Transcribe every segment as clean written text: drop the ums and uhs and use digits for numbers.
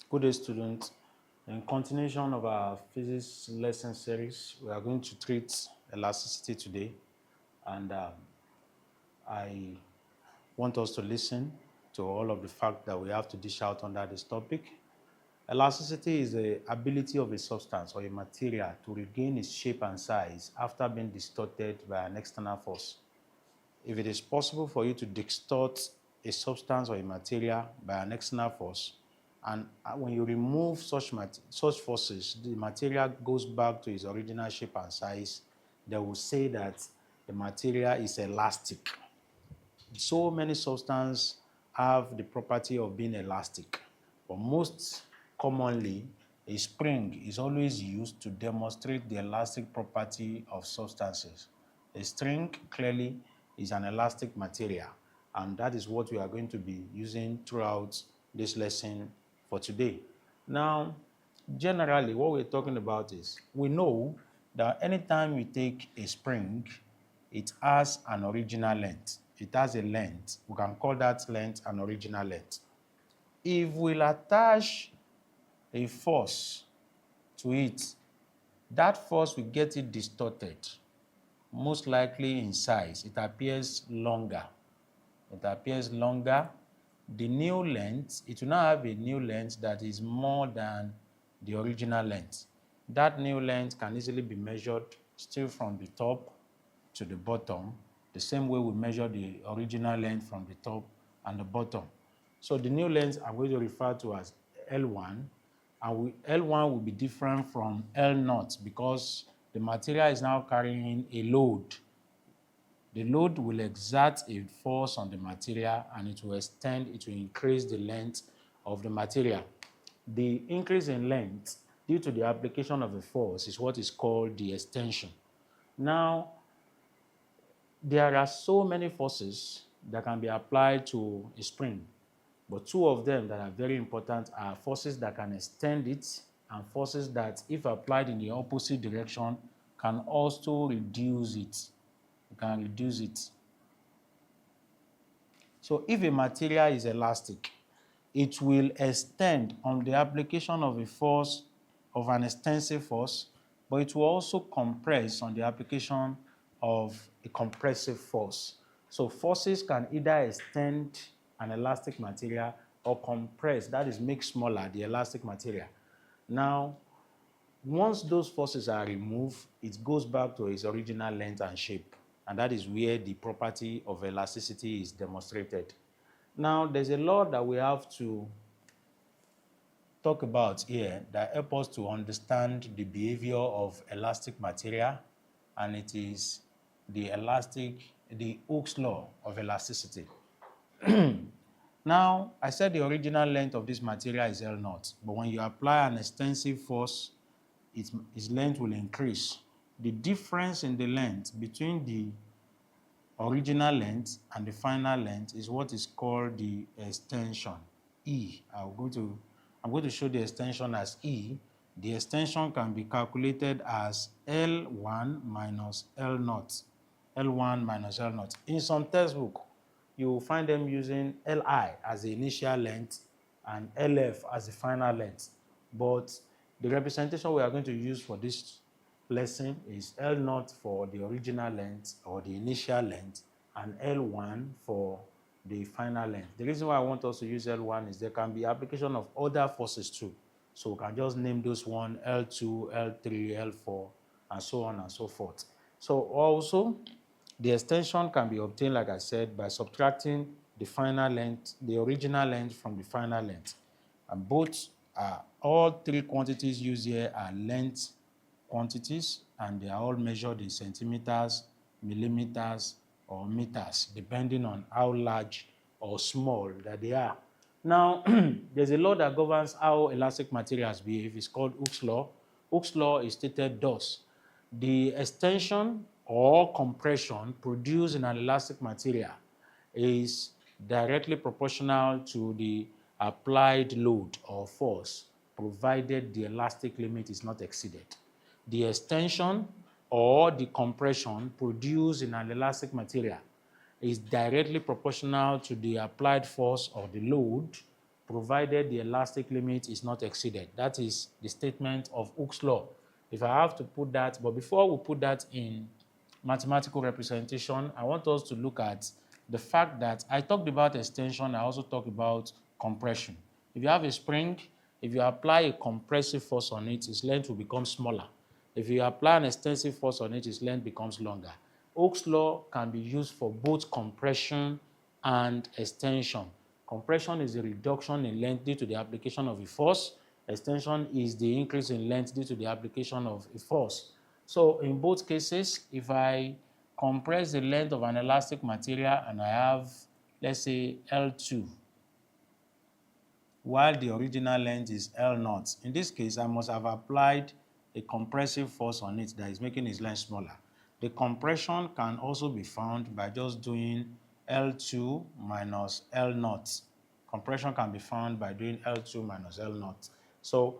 Good day, students. In continuation of our physics lesson series, we are going to treat elasticity today, and I want us to listen to all of the facts that we have to dish out under this topic. Elasticity is the ability of a substance or a material to regain its shape and size after being distorted by an external force. If it is possible for you to distort a substance or a material by an external force, and when you remove such forces, the material goes back to its original shape and size, they will say that the material is elastic. So many substances have the property of being elastic, but most commonly, a spring is always used to demonstrate the elastic property of substances. A string clearly is an elastic material, and that is what we are going to be using throughout this lesson for today. Now, generally, what we're talking about is we know that anytime we take a spring, it has an original length. It has a length. We can call that length an original length. If we'll attach a force to it, that force will get it distorted. Most likely in size, it appears longer. It appears longer. The new length, it will now have a new length that is more than the original length. That new length can easily be measured still from the top to the bottom, the same way we measure the original length from the top and the bottom. So the new length I'm going to refer to as L1, and L1 will be different from L0 because the material is now carrying a load. The load will exert a force on the material and it will increase the length of the material. The increase in length due to the application of a force is what is called the extension. Now, there are so many forces that can be applied to a spring, but two of them that are very important are forces that can extend it and forces that, if applied in the opposite direction, can also reduce it. You can reduce it. So if a material is elastic, it will extend on the application of a force, of an extensive force, but it will also compress on the application of a compressive force. So forces can either extend an elastic material or compress, that is, make smaller the elastic material. Now, once those forces are removed, it goes back to its original length and shape, and that is where the property of elasticity is demonstrated. Now, there's a law that we have to talk about here that helps us to understand the behavior of elastic material, and it is the Hooke's law of elasticity. Now, I said the original length of this material is L0, but when you apply an extensive force, its length will increase. The difference in the length between the original length and the final length is what is called the extension, E. I'm going to show the extension as E. The extension can be calculated as L1 minus L0. L1 minus L0. In some textbook, you will find them using Li as the initial length and Lf as the final length. But the representation we are going to use for this lesson is L0 for the original length or the initial length and L1 for the final length. The reason why I want us to use L1 is there can be application of other forces too. So we can just name those one L2, L3, L4, and so on and so forth. So also, the extension can be obtained, like I said, by subtracting the final length, the original length from the final length. And all three quantities used here are length quantities, and they are all measured in centimeters, millimeters, or meters, depending on how large or small that they are. Now, there's a law that governs how elastic materials behave. It's called Hooke's law. Hooke's law is stated thus: the extension or compression produced in an elastic material is directly proportional to the applied load or force, provided the elastic limit is not exceeded. The extension or the compression produced in an elastic material is directly proportional to the applied force or the load provided the elastic limit is not exceeded. That is the statement of Hooke's law. If I have to put that, but before we put that in mathematical representation, I want us to look at the fact that I talked about extension, I also talked about compression. If you have a spring, if you apply a compressive force on it, its length will become smaller. If you apply an extensive force on it, its length becomes longer. Hooke's law can be used for both compression and extension. Compression is the reduction in length due to the application of a force. Extension is the increase in length due to the application of a force. So in both cases, if I compress the length of an elastic material and I have, let's say, L2, while the original length is L0. In this case, I must have applied a compressive force on it that is making its length smaller. The compression can also be found by just doing L2 minus L0. Compression can be found by doing L2 minus L0. So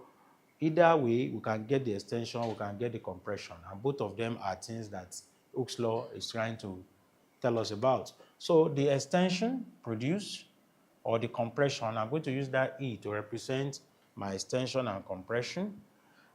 either way, we can get the extension, we can get the compression, and both of them are things that Hooke's law is trying to tell us about. So the extension produced or the compression, I'm going to use that E to represent my extension and compression,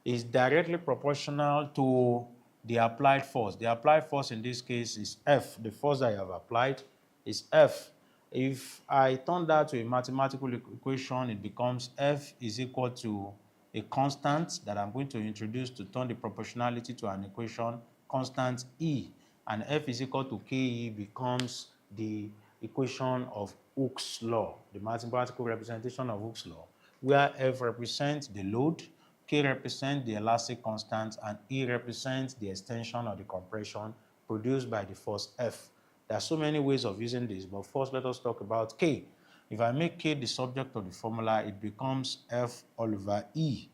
is directly proportional to the applied force. The applied force in this case is F. The force that I have applied is F. If I turn that to a mathematical equation, it becomes F is equal to a constant that I'm going to introduce to turn the proportionality to an equation, constant E. And F is equal to KE becomes the equation of Hooke's law, the mathematical representation of Hooke's law, where F represents the load, K represents the elastic constant, and E represents the extension or the compression produced by the force F. There are so many ways of using this, but first let us talk about K. If I make K the subject of the formula, it becomes F all over E.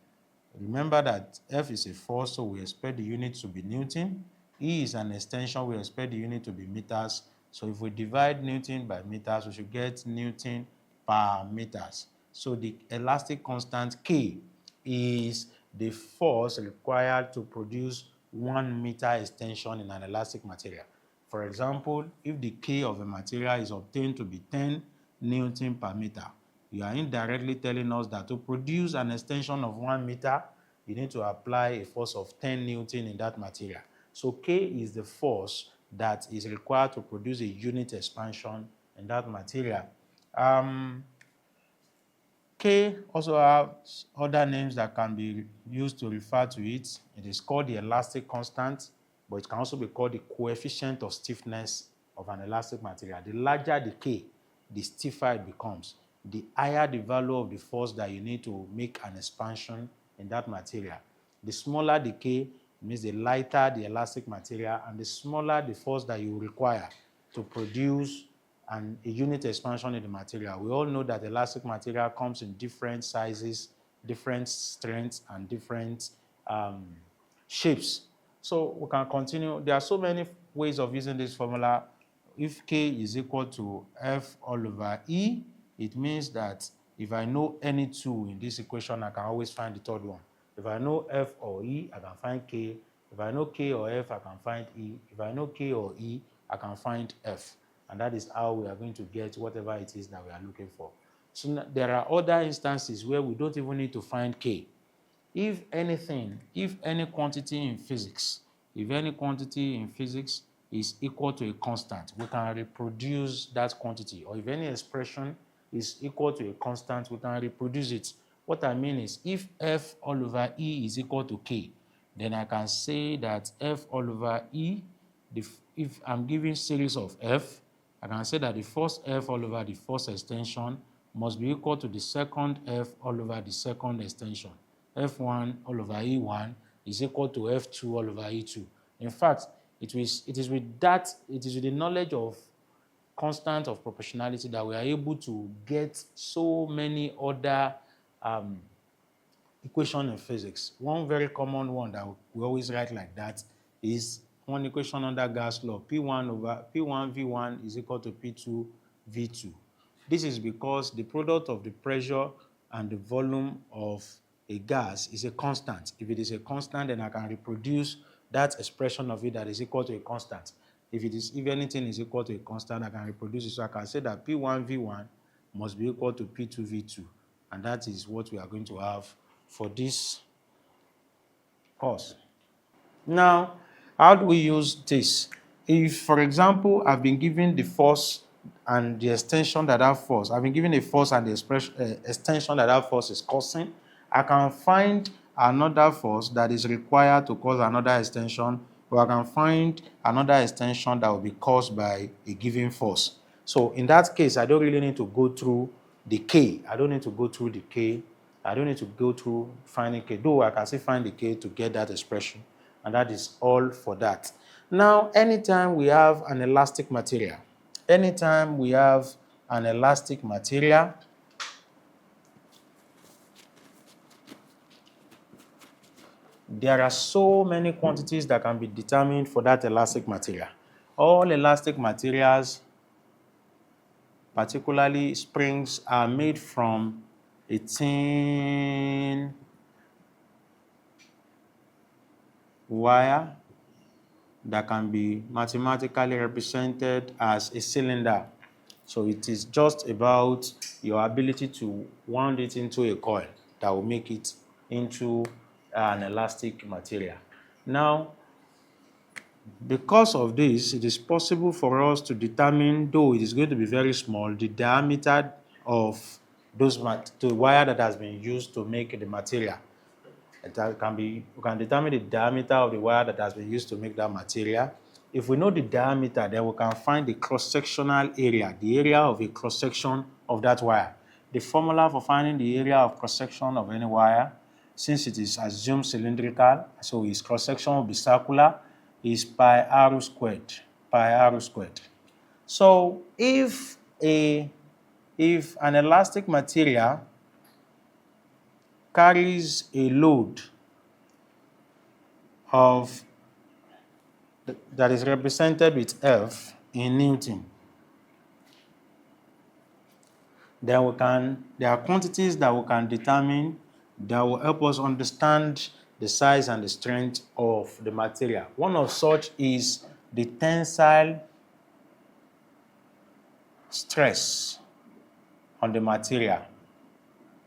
Remember that F is a force, so we expect the unit to be Newton. E is an extension, we expect the unit to be meters. So if we divide Newton by meters, we should get Newton per meters. So the elastic constant K is the force required to produce 1 meter extension in an elastic material. For example, if the K of a material is obtained to be 10 Newton per meter, you are indirectly telling us that to produce an extension of 1 meter, you need to apply a force of 10 Newton in that material. So K is the force that is required to produce a unit expansion in that material. K also has other names that can be used to refer to it. It is called the elastic constant, but it can also be called the coefficient of stiffness of an elastic material. The larger the K, the stiffer it becomes. The higher the value of the force that you need to make an expansion in that material. The smaller the K, means the lighter the elastic material, and the smaller the force that you require to produce a unit expansion in the material. We all know that elastic material comes in different sizes, different strengths, and different shapes. So we can continue. There are so many ways of using this formula. If K is equal to F all over E, it means that if I know any two in this equation, I can always find the third one. If I know F or E, I can find K. If I know K or F, I can find E. If I know K or E, I can find F. And that is how we are going to get whatever it is that we are looking for. So there are other instances where we don't even need to find K. If any quantity in physics, is equal to a constant, we can reproduce that quantity. Or if any expression is equal to a constant, we can reproduce it. What I mean is, if F all over E is equal to K, then I can say that F all over E, if I'm giving series of F, I can say that the first F all over the first extension must be equal to the second F all over the second extension. F1 all over E1 is equal to F2 all over E2. In fact, it is with the knowledge of constant of proportionality that we are able to get so many other equations in physics. One very common one that we always write like that is one equation under gas law, P1 V1 is equal to P2 V2. This is because the product of the pressure and the volume of a gas is a constant. If it is a constant, then I can reproduce that expression of it that is equal to a constant. If anything is equal to a constant, I can reproduce it. So I can say that P1 V1 must be equal to P2 V2. And that is what we are going to have for this course. Now, how do we use this? If, for example, I've been given the force and the extension that force, I've been given a force and the extension that force is causing, I can find another force that is required to cause another extension, or I can find another extension that will be caused by a given force. So in that case, I don't really need to go through the K. I don't need to go through the K. I don't need to go through finding K, though I can still find the K to get that expression. And that is all for that. Now, anytime we have an elastic material, there are so many quantities that can be determined for that elastic material. All elastic materials, particularly springs, are made from a thin wire that can be mathematically represented as a cylinder. So it is just about your ability to wound it into a coil that will make it into an elastic material. Now, because of this, it is possible for us to determine, though it is going to be very small, the diameter of the wire that has been used to make the material. We can determine the diameter of the wire that has been used to make that material. If we know the diameter, then we can find the cross-sectional area, the area of a cross-section of that wire. The formula for finding the area of cross-section of any wire, since it is assumed cylindrical, so its cross-section will be circular, is pi r squared, So if an elastic material carries a load that is represented with F in Newton, then there are quantities that we can determine that will help us understand the size and the strength of the material. One of such is the tensile stress on the material.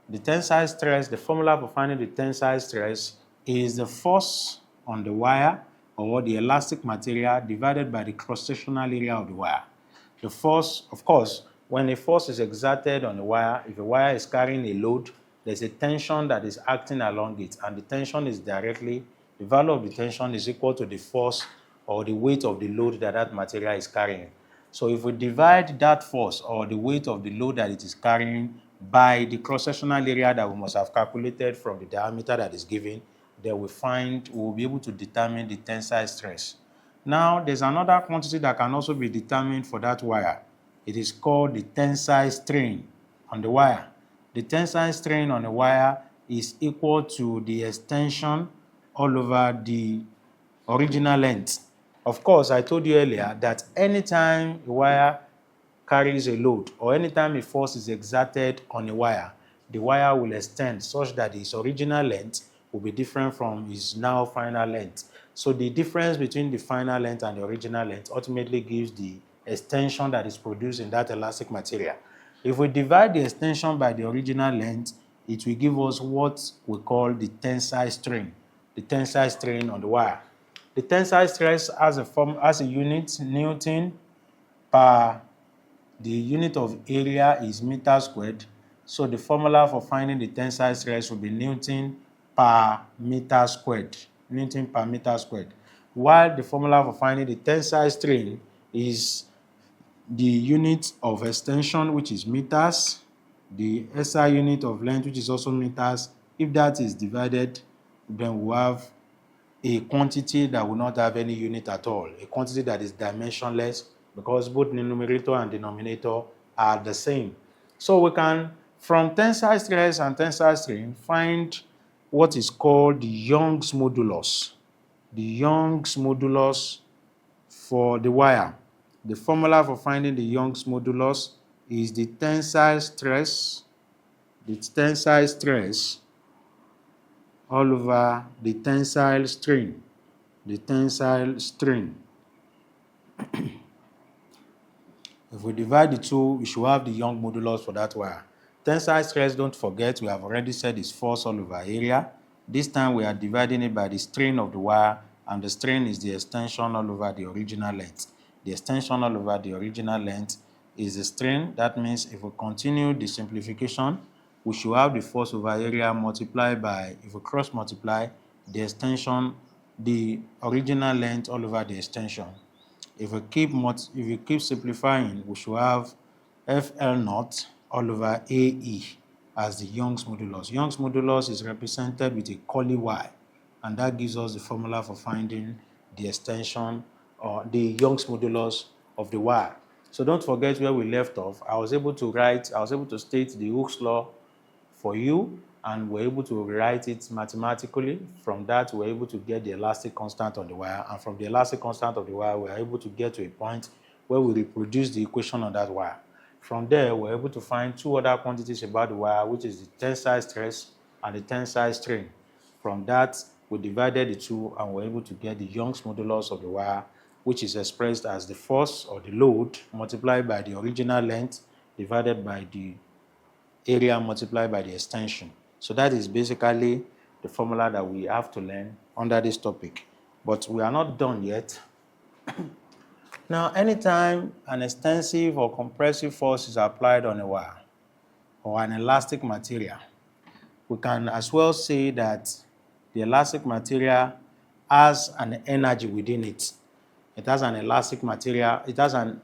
The tensile stress, the formula for finding the tensile stress is the force on the wire or the elastic material divided by the cross-sectional area of the wire. The force, of course, when a force is exerted on the wire, if a wire is carrying a load, there's a tension that is acting along it, and the tension is the value of the tension is equal to the force or the weight of the load that material is carrying. So if we divide that force or the weight of the load that it is carrying by the cross-sectional area that we must have calculated from the diameter that is given, then we'll be able to determine the tensile stress. Now, there's another quantity that can also be determined for that wire. It is called the tensile strain on the wire. The tensile strain on the wire is equal to the extension all over the original length. Of course, I told you earlier that anytime a wire carries a load or anytime a force is exerted on a wire, the wire will extend such that its original length will be different from its now final length. So the difference between the final length and the original length ultimately gives the extension that is produced in that elastic material. If we divide the extension by the original length, it will give us what we call the tensile strain on the wire. The tensile stress has a unit, Newton per, the unit of area is meter squared. So the formula for finding the tensile stress will be Newton per meter squared. While the formula for finding the tensile strain is the unit of extension, which is meters, the SI unit of length, which is also meters. If that is divided, then we have a quantity that will not have any unit at all, a quantity that is dimensionless, because both the numerator and denominator are the same. So we can, from tensile stress and tensile strain, find what is called the Young's modulus. The Young's modulus for the wire. The formula for finding the Young's modulus is the tensile stress all over the tensile strain. If we divide the two, we should have the Young modulus for that wire. Tensile stress, don't forget, we have already said is force all over area. This time we are dividing it by the strain of the wire, and the strain is the extension all over the original length. The extension all over the original length is the strain. That means if we continue the simplification, we should have the force over area multiplied by, if we cross multiply, the extension, the original length all over the extension. If we keep simplifying, we should have FL naught all over AE as the Young's modulus. Young's modulus is represented with a curly Y, and that gives us the formula for finding the extension or the Young's modulus of the wire. So don't forget where we left off. I was able to state the Hooke's law for you, and we're able to rewrite it mathematically. From that, we're able to get the elastic constant on the wire, and from the elastic constant of the wire, we're able to get to a point where we reproduce the equation on that wire. From there, we're able to find two other quantities about the wire, which is the tensile stress and the tensile strain. From that, we divided the two, and we're able to get the Young's modulus of the wire, which is expressed as the force or the load multiplied by the original length divided by the area multiplied by the extension. So that is basically the formula that we have to learn under this topic. But we are not done yet. Now, anytime an extensive or compressive force is applied on a wire or an elastic material, we can as well say that the elastic material has an energy within it. It has an elastic material, it has an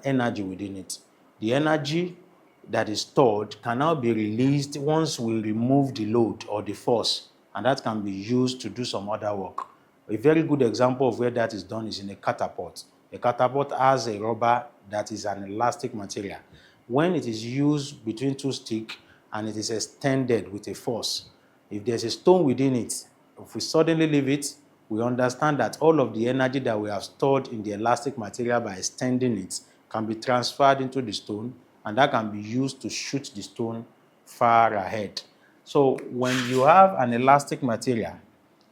energy within it. The energy that is stored can now be released once we remove the load or the force, and that can be used to do some other work. A very good example of where that is done is in a catapult. A catapult has a rubber that is an elastic material. When it is used between two sticks and it is extended with a force, if there's a stone within it, if we suddenly leave it, we understand that all of the energy that we have stored in the elastic material by extending it can be transferred into the stone, and that can be used to shoot the stone far ahead. So when you have an elastic material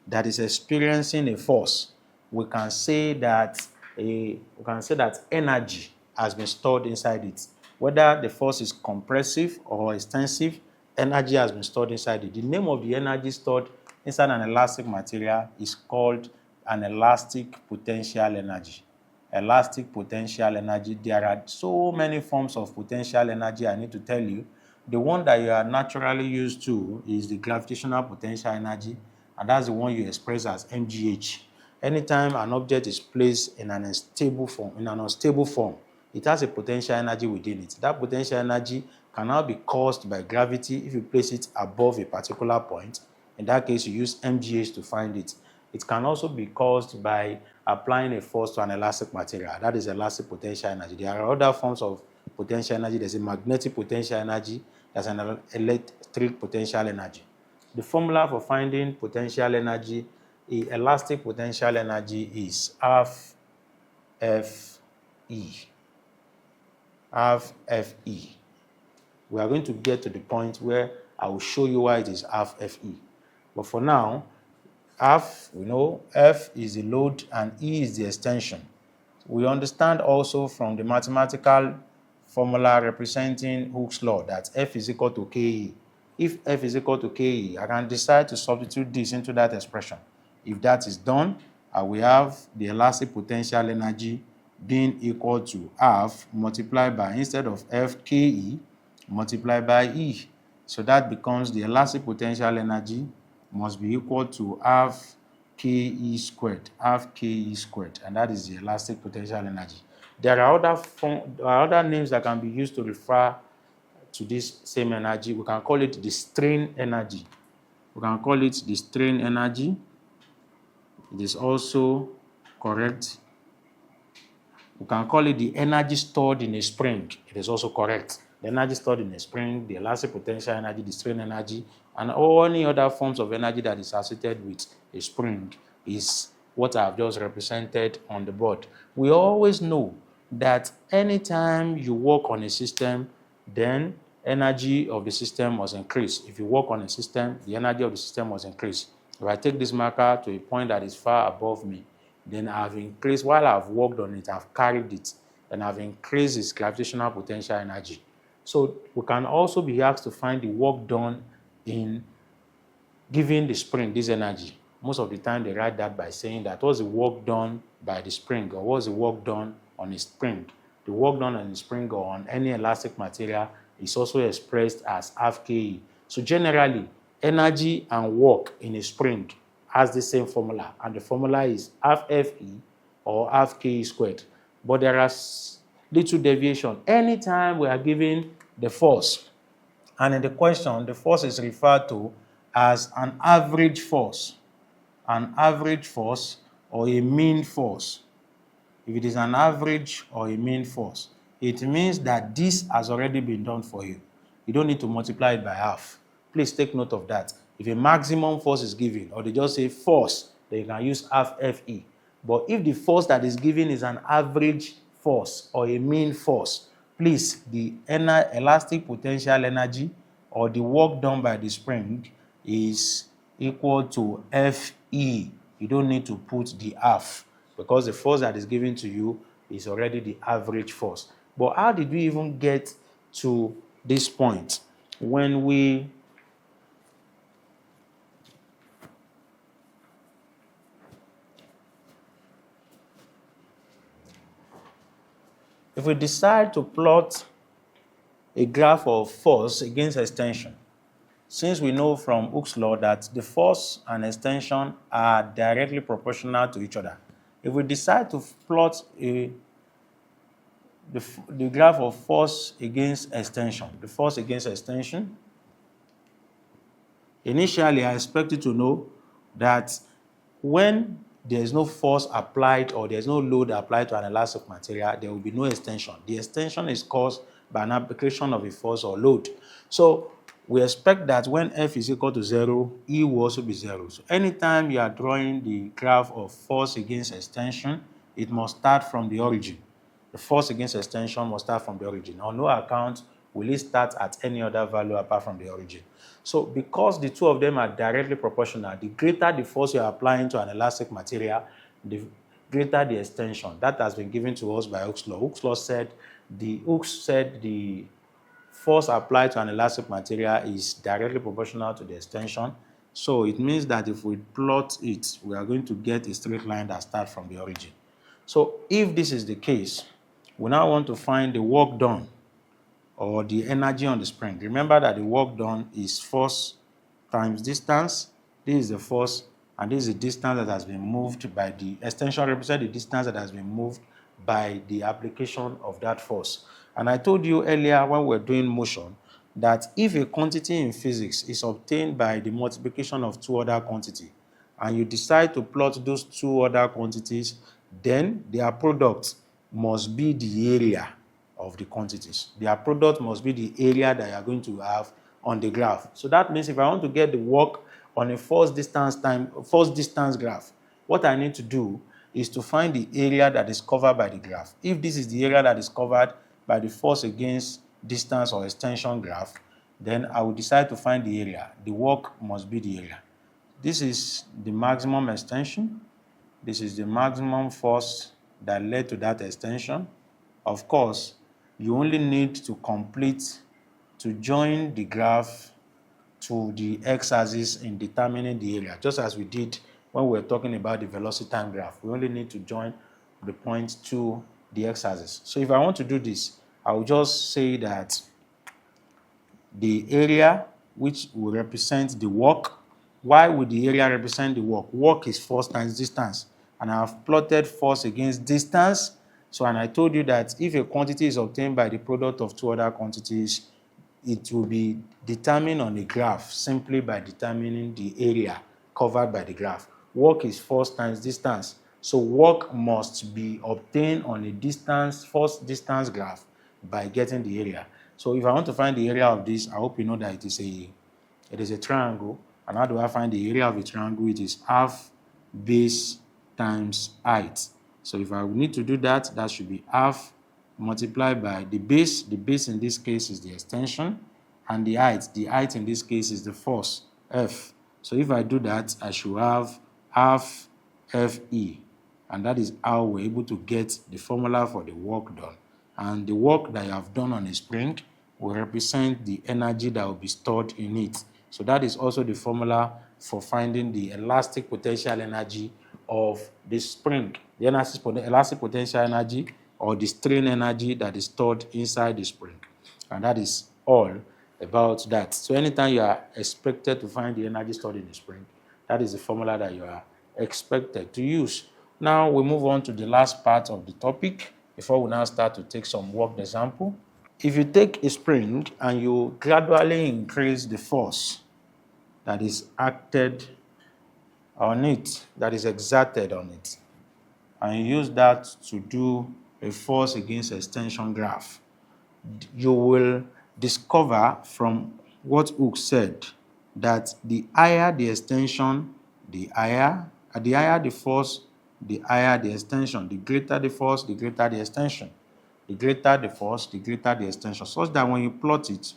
that is experiencing a force, we can say that energy has been stored inside it. Whether the force is compressive or extensive, energy has been stored inside it. The name of the energy stored inside an elastic material is called an elastic potential energy. Elastic potential energy. There are so many forms of potential energy I need to tell you. The one that you are naturally used to is the gravitational potential energy, and that's the one you express as mgh. Anytime an object is placed in an unstable form, it has a potential energy within it. That potential energy can now be caused by gravity if you place it above a particular point. In that case, you use mgh to find it. It can also be caused by applying a force to an elastic material. That is elastic potential energy. There are other forms of potential energy. There's a magnetic potential energy. There's an electric potential energy. The formula for finding potential energy, elastic potential energy, is half Fe. Half Fe. We are going to get to the point where I will show you why it is half Fe. But for now, half, we know F is the load and E is the extension. We understand also from the mathematical formula representing Hooke's law that F is equal to Ke. If F is equal to Ke, I can decide to substitute this into that expression. If that is done, I will have the elastic potential energy being equal to half multiplied by, instead of Fke, multiplied by E. So that becomes the elastic potential energy must be equal to half Ke squared, and that is the elastic potential energy. There are other names that can be used to refer to this same energy. We can call it the strain energy. It is also correct. We can call it the energy stored in a spring. It is also correct. The energy stored in a spring, the elastic potential energy, the strain energy, and any other forms of energy that is associated with a spring is what I have just represented on the board. We always know that anytime you work on a system, then energy of the system must increase. If you work on a system, the energy of the system must increase. If I take this marker to a point that is far above me, then I've increased, while I've worked on it, I've carried it, and I've increased its gravitational potential energy. So we can also be asked to find the work done in giving the spring this energy. Most of the time they write that by saying that what's the work done by the spring, or what's the work done on a spring. The work done on the spring or on any elastic material is also expressed as half Ke. So generally, energy and work in a spring has the same formula, and the formula is half Fe or half Ke squared. But there are little deviation. Anytime we are given the force, and in the question, the force is referred to as an average force or a mean force. If it is an average or a mean force, it means that this has already been done for you. You don't need to multiply it by half. Please take note of that. If a maximum force is given, or they just say force, then you can use half Fe. But if the force that is given is an average force or a mean force, please, the elastic potential energy or the work done by the spring is equal to Fe. You don't need to put the half, because the force that is given to you is already the average force. But how did we even get to this point? If we decide to plot a graph of force against extension, since we know from Hooke's law that the force and extension are directly proportional to each other, if we decide to plot the graph of force against extension, initially I expect you to know that when there is no force applied or there is no load applied to an elastic material, there will be no extension. The extension is caused by an application of a force or load. So we expect that when F is equal to 0, E will also be 0. So anytime you are drawing the graph of force against extension, it must start from the origin. The force against extension must start from the origin. On no account will it start at any other value apart from the origin. So because the two of them are directly proportional, the greater the force you are applying to an elastic material, the greater the extension. That has been given to us by Hooke's law. Hooke said the force applied to an elastic material is directly proportional to the extension. So it means that if we plot it, we are going to get a straight line that starts from the origin. So if this is the case, we now want to find the work done or the energy on the spring. Remember that the work done is force times distance. This is the force, and this is the distance that has been moved by the extension, represent the distance that has been moved by the application of that force. And I told you earlier when we were doing motion that if a quantity in physics is obtained by the multiplication of two other quantities, and you decide to plot those two other quantities, then their product must be the area of the quantities. Their product must be the area that you are going to have on the graph. So that means if I want to get the work on a force distance graph, what I need to do is to find the area that is covered by the graph. If this is the area that is covered by the force against distance or extension graph, then I will decide to find the area. The work must be the area. This is the maximum extension. This is the maximum force that led to that extension. Of course, you only need to join the graph to the x-axis in determining the area, just as we did when we were talking about the velocity time graph. We only need to join the point to the x-axis. So if I want to do this, I will just say that the area, which will represent the work. Why would the area represent the work? Work is force times distance, and I have plotted force against distance. So, and I told you that if a quantity is obtained by the product of two other quantities, it will be determined on a graph simply by determining the area covered by the graph. Work is force times distance. So work must be obtained on a force distance graph by getting the area. So if I want to find the area of this, I hope you know that it is a triangle. And how do I find the area of a triangle? It is half base times height. So if I need to do that, that should be half multiplied by the base. The base in this case is the extension, and the height in this case is the force, F. So if I do that, I should have half Fe, and that is how we're able to get the formula for the work done. And the work that you have done on a spring will represent the energy that will be stored in it. So that is also the formula for finding the elastic potential energy of the spring. The elastic potential energy or the strain energy that is stored inside the spring. And that is all about that. So anytime you are expected to find the energy stored in the spring, that is the formula that you are expected to use. Now we move on to the last part of the topic before we now start to take some worked example. If you take a spring and you gradually increase the force that is acted on it, that is exerted on it, and you use that to do a force against extension graph, you will discover from what Hooke said that the higher the extension, the higher the force, the higher the extension. The greater the force, the greater the extension. The greater the force, the greater the extension. Such that when you plot it,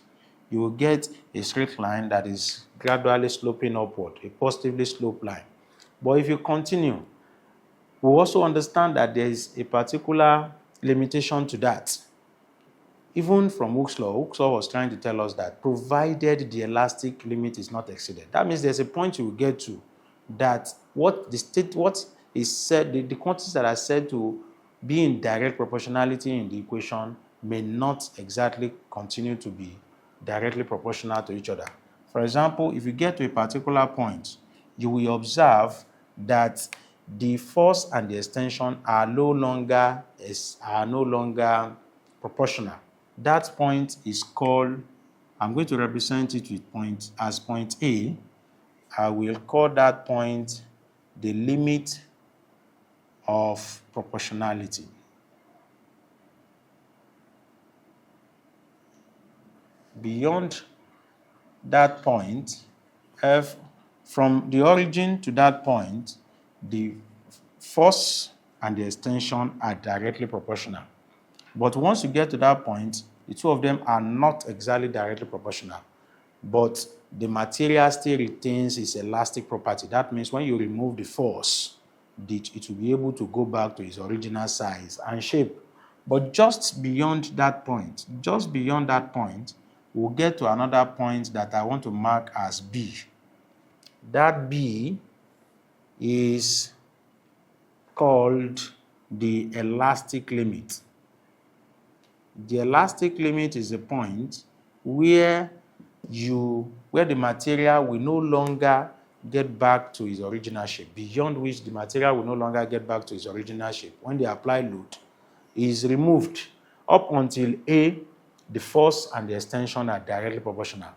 you will get a straight line that is gradually sloping upward, a positively sloped line. But if you continue, we also understand that there is a particular limitation to that. Even from Hooke's law was trying to tell us that provided the elastic limit is not exceeded, that means there's a point you will get to that what is said, the quantities that are said to be in direct proportionality in the equation may not exactly continue to be directly proportional to each other. For example, if you get to a particular point, you will observe that the force and the extension are no longer proportional. That point is called, I'm going to represent it with point A. I will call that point the limit of proportionality. Beyond that point, from the origin to that point, the force and the extension are directly proportional. But once you get to that point, the two of them are not exactly directly proportional. But the material still retains its elastic property. That means when you remove the force, it will be able to go back to its original size and shape. But just beyond that point, we'll get to another point that I want to mark as B. That B is called the elastic limit. The elastic limit is a point where the material will no longer get back to its original shape, beyond which the material will no longer get back to its original shape. When the applied load is removed, up until A, the force and the extension are directly proportional.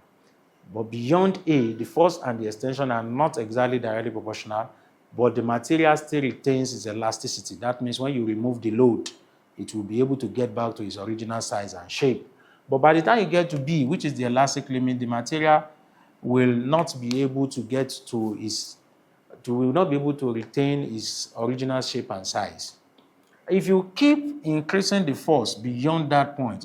But beyond A, the force and the extension are not exactly directly proportional, but the material still retains its elasticity. That means when you remove the load, it will be able to get back to its original size and shape. But by the time you get to B, which is the elastic limit, the material will not be able to retain its original shape and size. If you keep increasing the force beyond that point,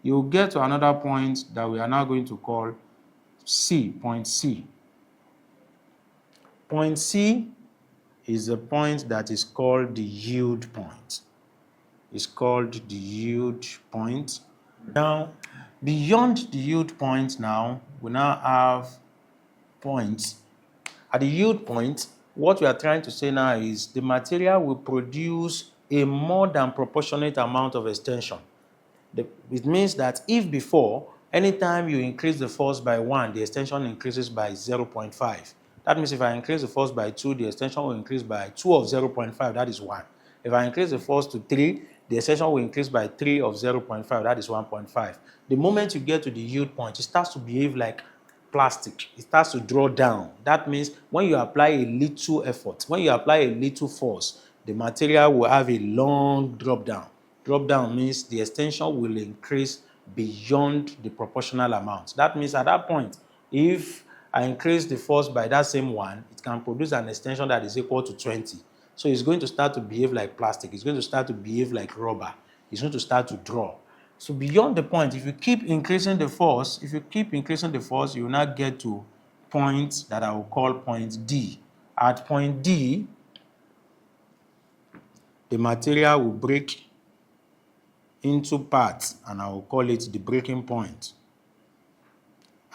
you'll get to another point that we are now going to call C, point C. Point C is a point that is called the yield point. It's called the yield point. Now, beyond the yield point now, we now have points. At the yield point, what we are trying to say now is the material will produce a more than proportionate amount of extension. It means that if before, anytime you increase the force by 1, the extension increases by 0.5. That means if I increase the force by 2, the extension will increase by 2 of 0.5, that is 1. If I increase the force to 3, the extension will increase by 3 of 0.5, that is 1.5. The moment you get to the yield point, it starts to behave like plastic. It starts to draw down. That means when you apply a little effort, when you apply a little force, the material will have a long drop down. Drop down means the extension will increase beyond the proportional amount. That means at that point, if I increase the force by that same 1, it can produce an extension that is equal to 20. So it's going to start to behave like plastic. It's going to start to behave like rubber. It's going to start to draw. So beyond the point, if you keep increasing the force, you will now get to points that I will call point D. At point D, the material will break into parts, and I will call it the breaking point.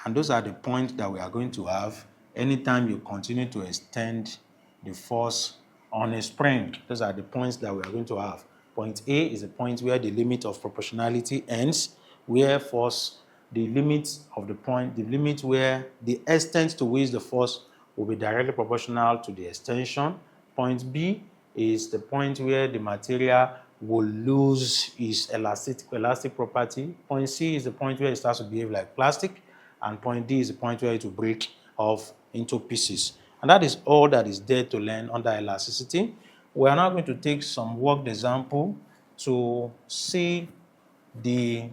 And those are the points that we are going to have anytime you continue to extend the force on a spring. Those are the points that we are going to have. Point A is the point where the limit of proportionality ends, where force, the limit of the point, the limit where the extent to which the force will be directly proportional to the extension. Point B is the point where the material will lose its elastic property. Point C is the point where it starts to behave like plastic. And point D is the point where it will break off into pieces. And that is all that is there to learn under elasticity. We are now going to take some worked example to see the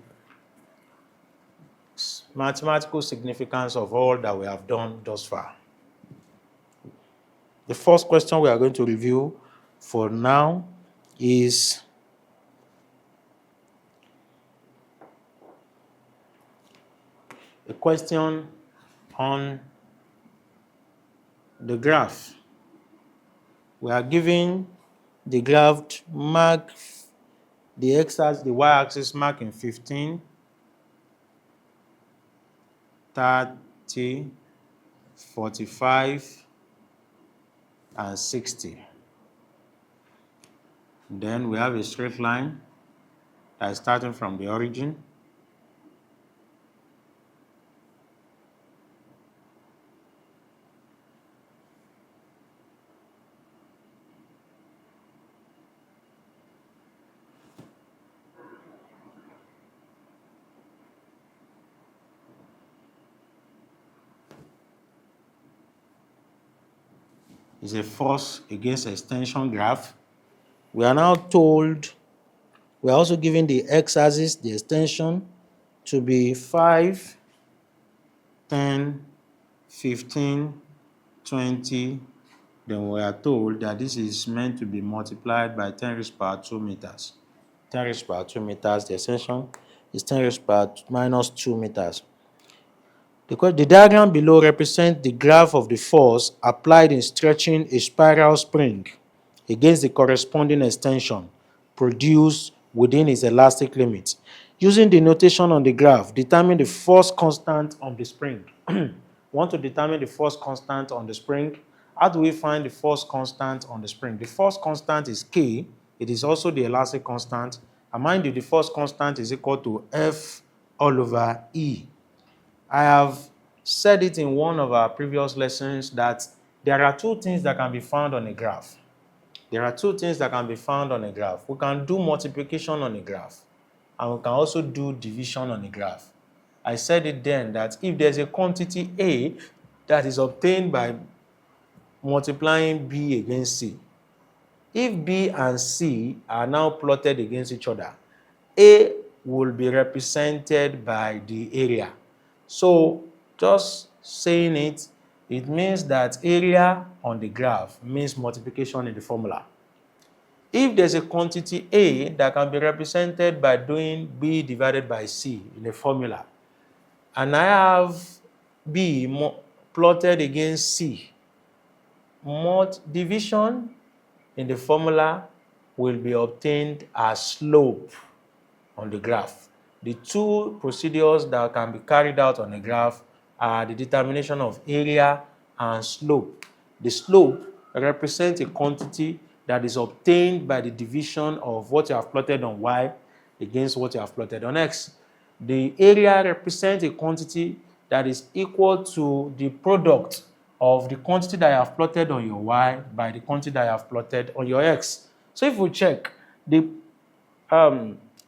mathematical significance of all that we have done thus far. The first question we are going to review for now is a question on the graph. We are given the graph mark the x-axis, the y-axis mark in 15, 30, 45, and 60. Then we have a straight line that is starting from the origin. Is a force against extension graph. We are now told, we are also given the x-axis, the extension, to be 5, 10, 15, 20. Then we are told that this is meant to be multiplied by 10 raised to power 2 meters. 10 raised to power 2 meters, the extension is 10 raised to power minus 2 meters. The diagram below represents the graph of the force applied in stretching a spiral spring against the corresponding extension produced within its elastic limit. Using the notation on the graph, determine the force constant on the spring. We want to determine the force constant on the spring. How do we find the force constant on the spring? The force constant is K. It is also the elastic constant. And mind you, the force constant is equal to F all over E. I have said it in one of our previous lessons that there are two things that can be found on a graph. There are two things that can be found on a graph. We can do multiplication on a graph, and we can also do division on a graph. I said it then that if there's a quantity A that is obtained by multiplying B against C, if B and C are now plotted against each other, A will be represented by the area. So just saying it, it means that area on the graph means multiplication in the formula. If there's a quantity A that can be represented by doing B divided by C in the formula, and I have B plotted against C, division in the formula will be obtained as slope on the graph. The two procedures that can be carried out on a graph are the determination of area and slope. The slope represents a quantity that is obtained by the division of what you have plotted on y against what you have plotted on x. The area represents a quantity that is equal to the product of the quantity that you have plotted on your y by the quantity that you have plotted on your x. So if we check, the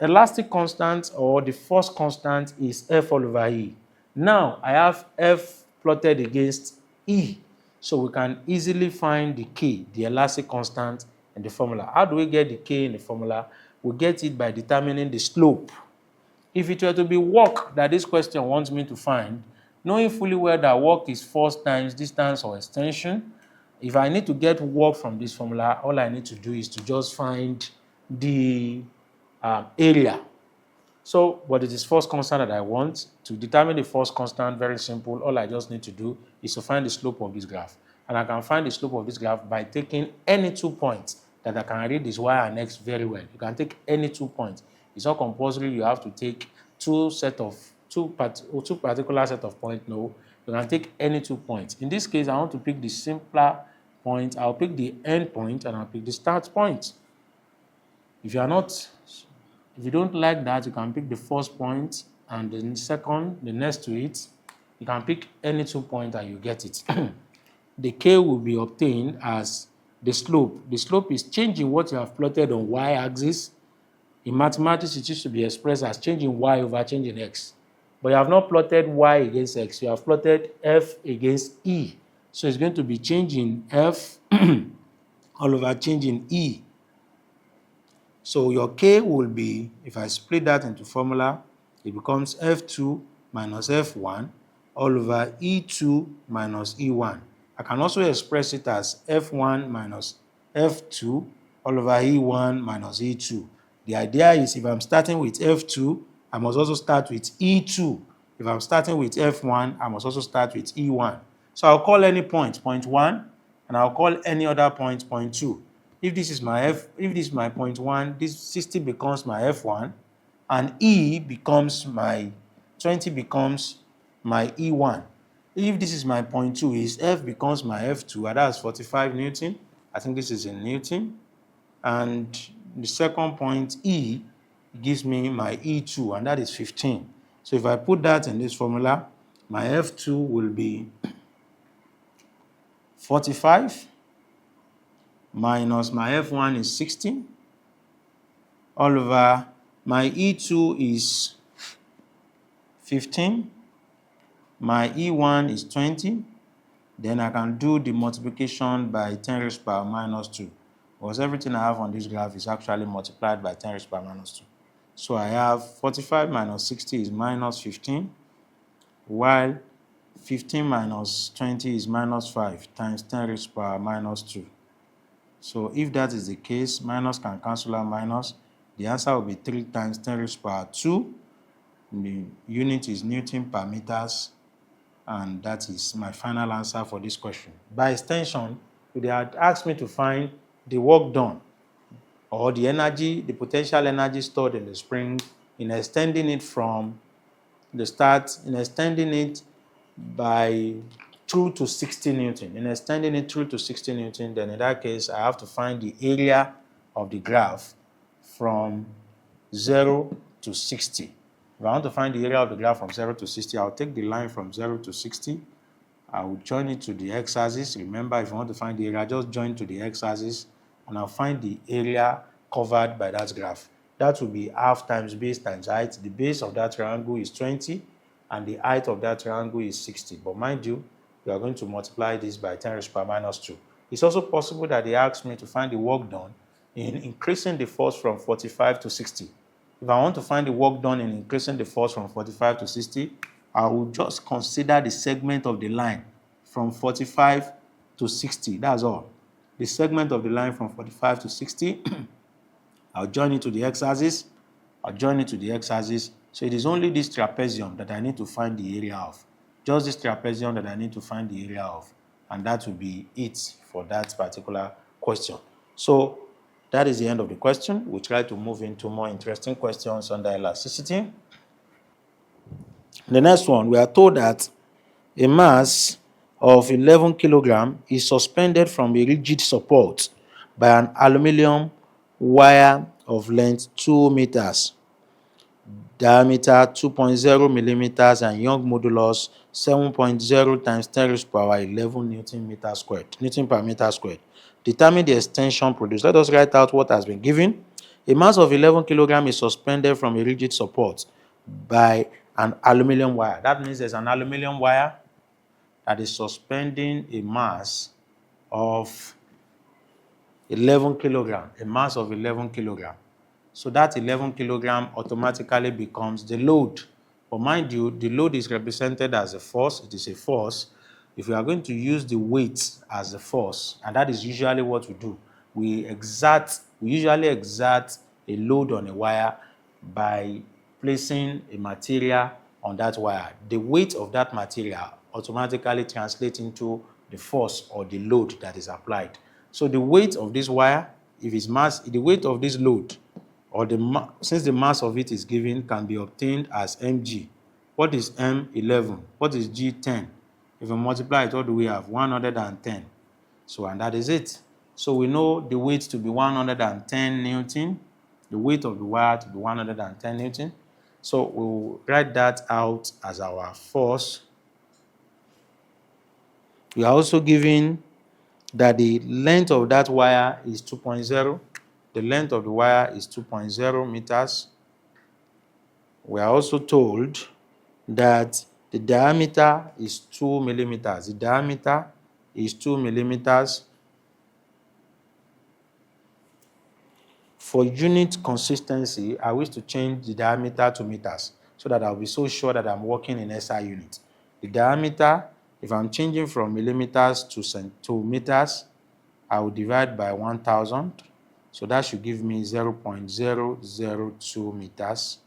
elastic constant or the force constant is F all over E. Now I have F plotted against E, so we can easily find the K, the elastic constant, in the formula. How do we get the K in the formula? We get it by determining the slope. If it were to be work that this question wants me to find, knowing fully well that work is force times distance or extension, if I need to get work from this formula, all I need to do is to just find the area. So what is this force constant that I want? To determine the force constant, very simple. All I just need to do is to find the slope of this graph. And I can find the slope of this graph by taking any 2 points that I can read this y and x very well. You can take any 2 points. It's not compulsory you have to take two particular set of points. No, you can take any 2 points. In this case, I want to pick the simpler point. I'll pick the end point and I'll pick the start point. If you don't like that, you can pick the first point and the second, the next to it. You can pick any 2 points and you get it. The K will be obtained as the slope. The slope is changing what you have plotted on y-axis. In mathematics, it used to be expressed as changing y over changing x. But you have not plotted y against x. You have plotted f against e. So it's going to be changing f all over changing e. So your K will be, if I split that into formula, it becomes F2 minus F1 all over E2 minus E1. I can also express it as F1 minus F2 all over E1 minus E2. The idea is if I'm starting with F2, I must also start with E2. If I'm starting with F1, I must also start with E1. So I'll call any point 1, and I'll call any other point 2. If this is my point 1, this 60 becomes my F1, and E becomes my 20 becomes my E1. If this is my point 2, is F becomes my F2, and that's 45 Newton. I think this is in Newton. And the second point, E, gives me my E2, and that is 15. So if I put that in this formula, my F2 will be 45 minus my F1 is 60 all over my E2 is 15, my E1 is 20, then I can do the multiplication by 10 raised to the power minus 2, because everything I have on this graph is actually multiplied by 10 raised to the power minus 2. So I have 45 minus 60 is minus 15, while 15 minus 20 is minus 5 times 10 raised to the power minus 2. So if that is the case, minus can cancel out minus. The answer will be 3 times 10 raised to the power 2. The unit is Newton per meters, and that is my final answer for this question. By extension, they had asked me to find the work done or the energy, the potential energy stored in the spring in extending it from the start, in extending it by through to 60 Newton. In extending it through to 60 Newton, then in that case, I have to find the area of the graph from 0 to 60. If I want to find the area of the graph from 0 to 60, I'll take the line from 0 to 60. I will join it to the x-axis. Remember, if you want to find the area, just join to the x-axis, and I'll find the area covered by that graph. That will be half times base times height. The base of that triangle is 20, and the height of that triangle is 60. But mind you, we are going to multiply this by 10 raised to the power minus 2. It's also possible that they asked me to find the work done in increasing the force from 45 to 60. If I want to find the work done in increasing the force from 45 to 60, I will just consider the segment of the line from 45 to 60. That's all. The segment of the line from 45 to 60, I'll join it to the x-axis. I'll join it to the x-axis. So it is only this trapezium that I need to find the area of. Just this trapezium that I need to find the area of. And that will be it for that particular question. So that is the end of the question. We try to move into more interesting questions under elasticity. The next one, we are told that a mass of 11 kilogram is suspended from a rigid support by an aluminum wire of length 2 meters, diameter 2.0 millimeters, and Young modulus 7.0 times 10 raised to the power 11 Newton per meter squared. Determine the extension produced. Let us write out what has been given. A mass of 11 kilogram is suspended from a rigid support by an aluminum wire. That means there's an aluminum wire that is suspending a mass of 11 kilogram, a mass of 11 kilogram. So that 11 kilogram automatically becomes the load. But mind you, the load is represented as a force. It is a force. If we are going to use the weight as a force, and that is usually what we do, we usually exert a load on a wire by placing a material on that wire. The weight of that material automatically translates into the force or the load that is applied. So the weight of this wire, if it's mass, the weight of this load or since the mass of it is given, can be obtained as mg. What is m? 11. What is g? 10. If we multiply it, what do we have? 110. So, and that is it. So we know the weight to be 110 Newton, the weight of the wire to be 110 Newton. So we'll write that out as our force. We are also given that the length of that wire is 2.0. The length of the wire is 2.0 meters. We are also told that the diameter is 2 millimeters. The diameter is 2 millimeters. For unit consistency, I wish to change the diameter to meters so that I'll be so sure that I'm working in SI units. The diameter, if I'm changing from millimeters to meters, I will divide by 1,000. So that should give me 0.002 meters.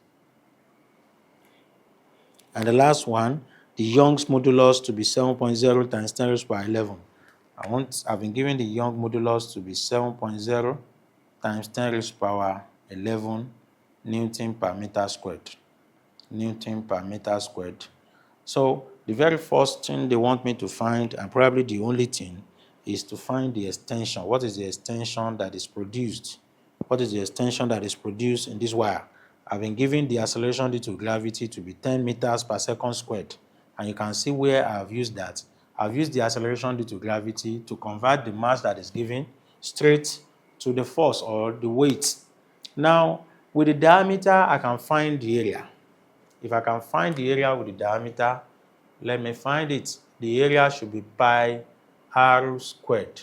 And the last one, the Young's modulus to be 7.0 times 10 raised by 11. I've been given the Young modulus to be 7.0 times 10 raised power 11 Newton per meter squared. Newton per meter squared. So the very first thing they want me to find, and probably the only thing, is to find the extension. What is the extension that is produced? What is the extension that is produced in this wire? I've been given the acceleration due to gravity to be 10 meters per second squared. And you can see where I've used that. I've used the acceleration due to gravity to convert the mass that is given straight to the force or the weight. Now, with the diameter, I can find the area. If I can find the area with the diameter, let me find it. The area should be pi r squared.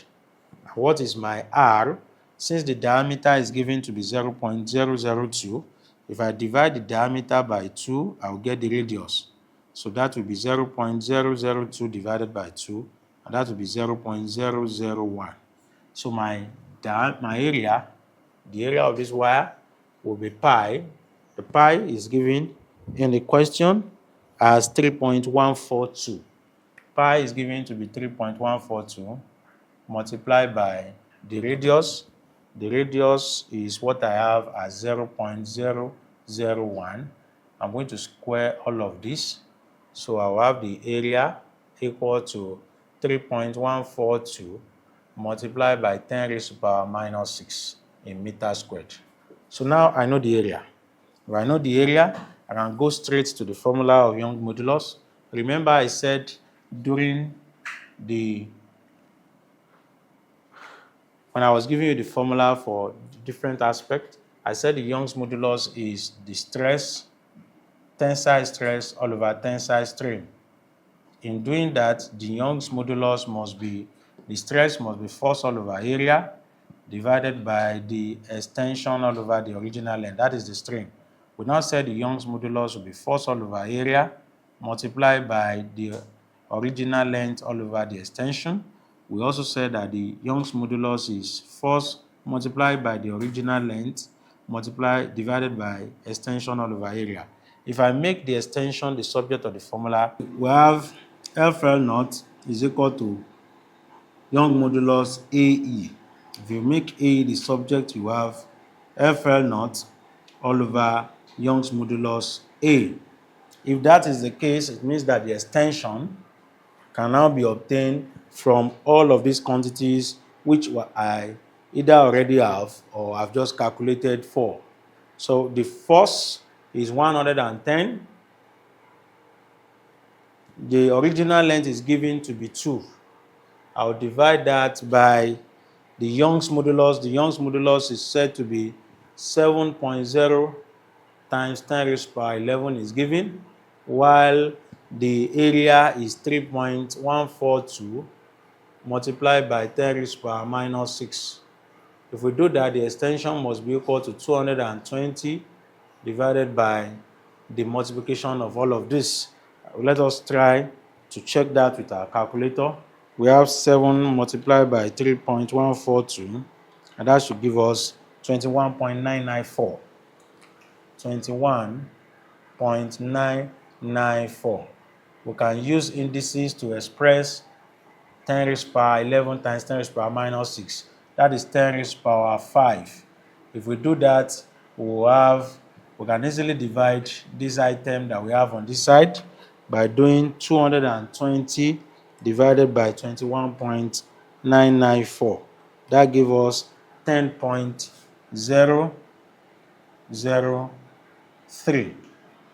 What is my r? Since the diameter is given to be 0.002, if I divide the diameter by 2, I will get the radius. So that will be 0.002 divided by 2, and that will be 0.001. So my area, the area of this wire, will be pi. The pi is given in the question as 3.142. Pi is given to be 3.142 multiplied by the radius. The radius is what I have as 0.001. I'm going to square all of this. So I'll have the area equal to 3.142 multiplied by 10 raised to the power minus 6 in meters squared. So now I know the area. If I know the area, I can go straight to the formula of Young modulus. Remember I said when I was giving you the formula for different aspects, I said the Young's modulus is the stress, tensile stress all over tensile strain. In doing that, the Young's modulus the stress must be force all over area divided by the extension all over the original length. That is the strain. We now said the Young's modulus will be force all over area multiplied by the original length all over the extension. We also said that the Young's modulus is force multiplied by the original length divided by extension all over area. If I make the extension the subject of the formula, we have FL naught is equal to Young modulus AE. If you make AE the subject, you have FL naught all over Young's modulus A. If that is the case, it means that the extension can now be obtained from all of these quantities which I either already have or I've just calculated for. So the force is 110. The original length is given to be 2. I'll divide that by the Young's modulus. The Young's modulus is said to be 7.0 times 10 raised by 11 is given, while the area is 3.142 multiplied by 10 raised by minus 6. If we do that, the extension must be equal to 220 divided by the multiplication of all of this. Let us try to check that with our calculator. We have 7 multiplied by 3.142, and that should give us 21.994. 21.994. We can use indices to express 10 raised power 11 times 10 raised power minus 6. That is 10 raised power 5. If we do that, we can easily divide this item that we have on this side by doing 220 divided by 21.994. That gives us 10.003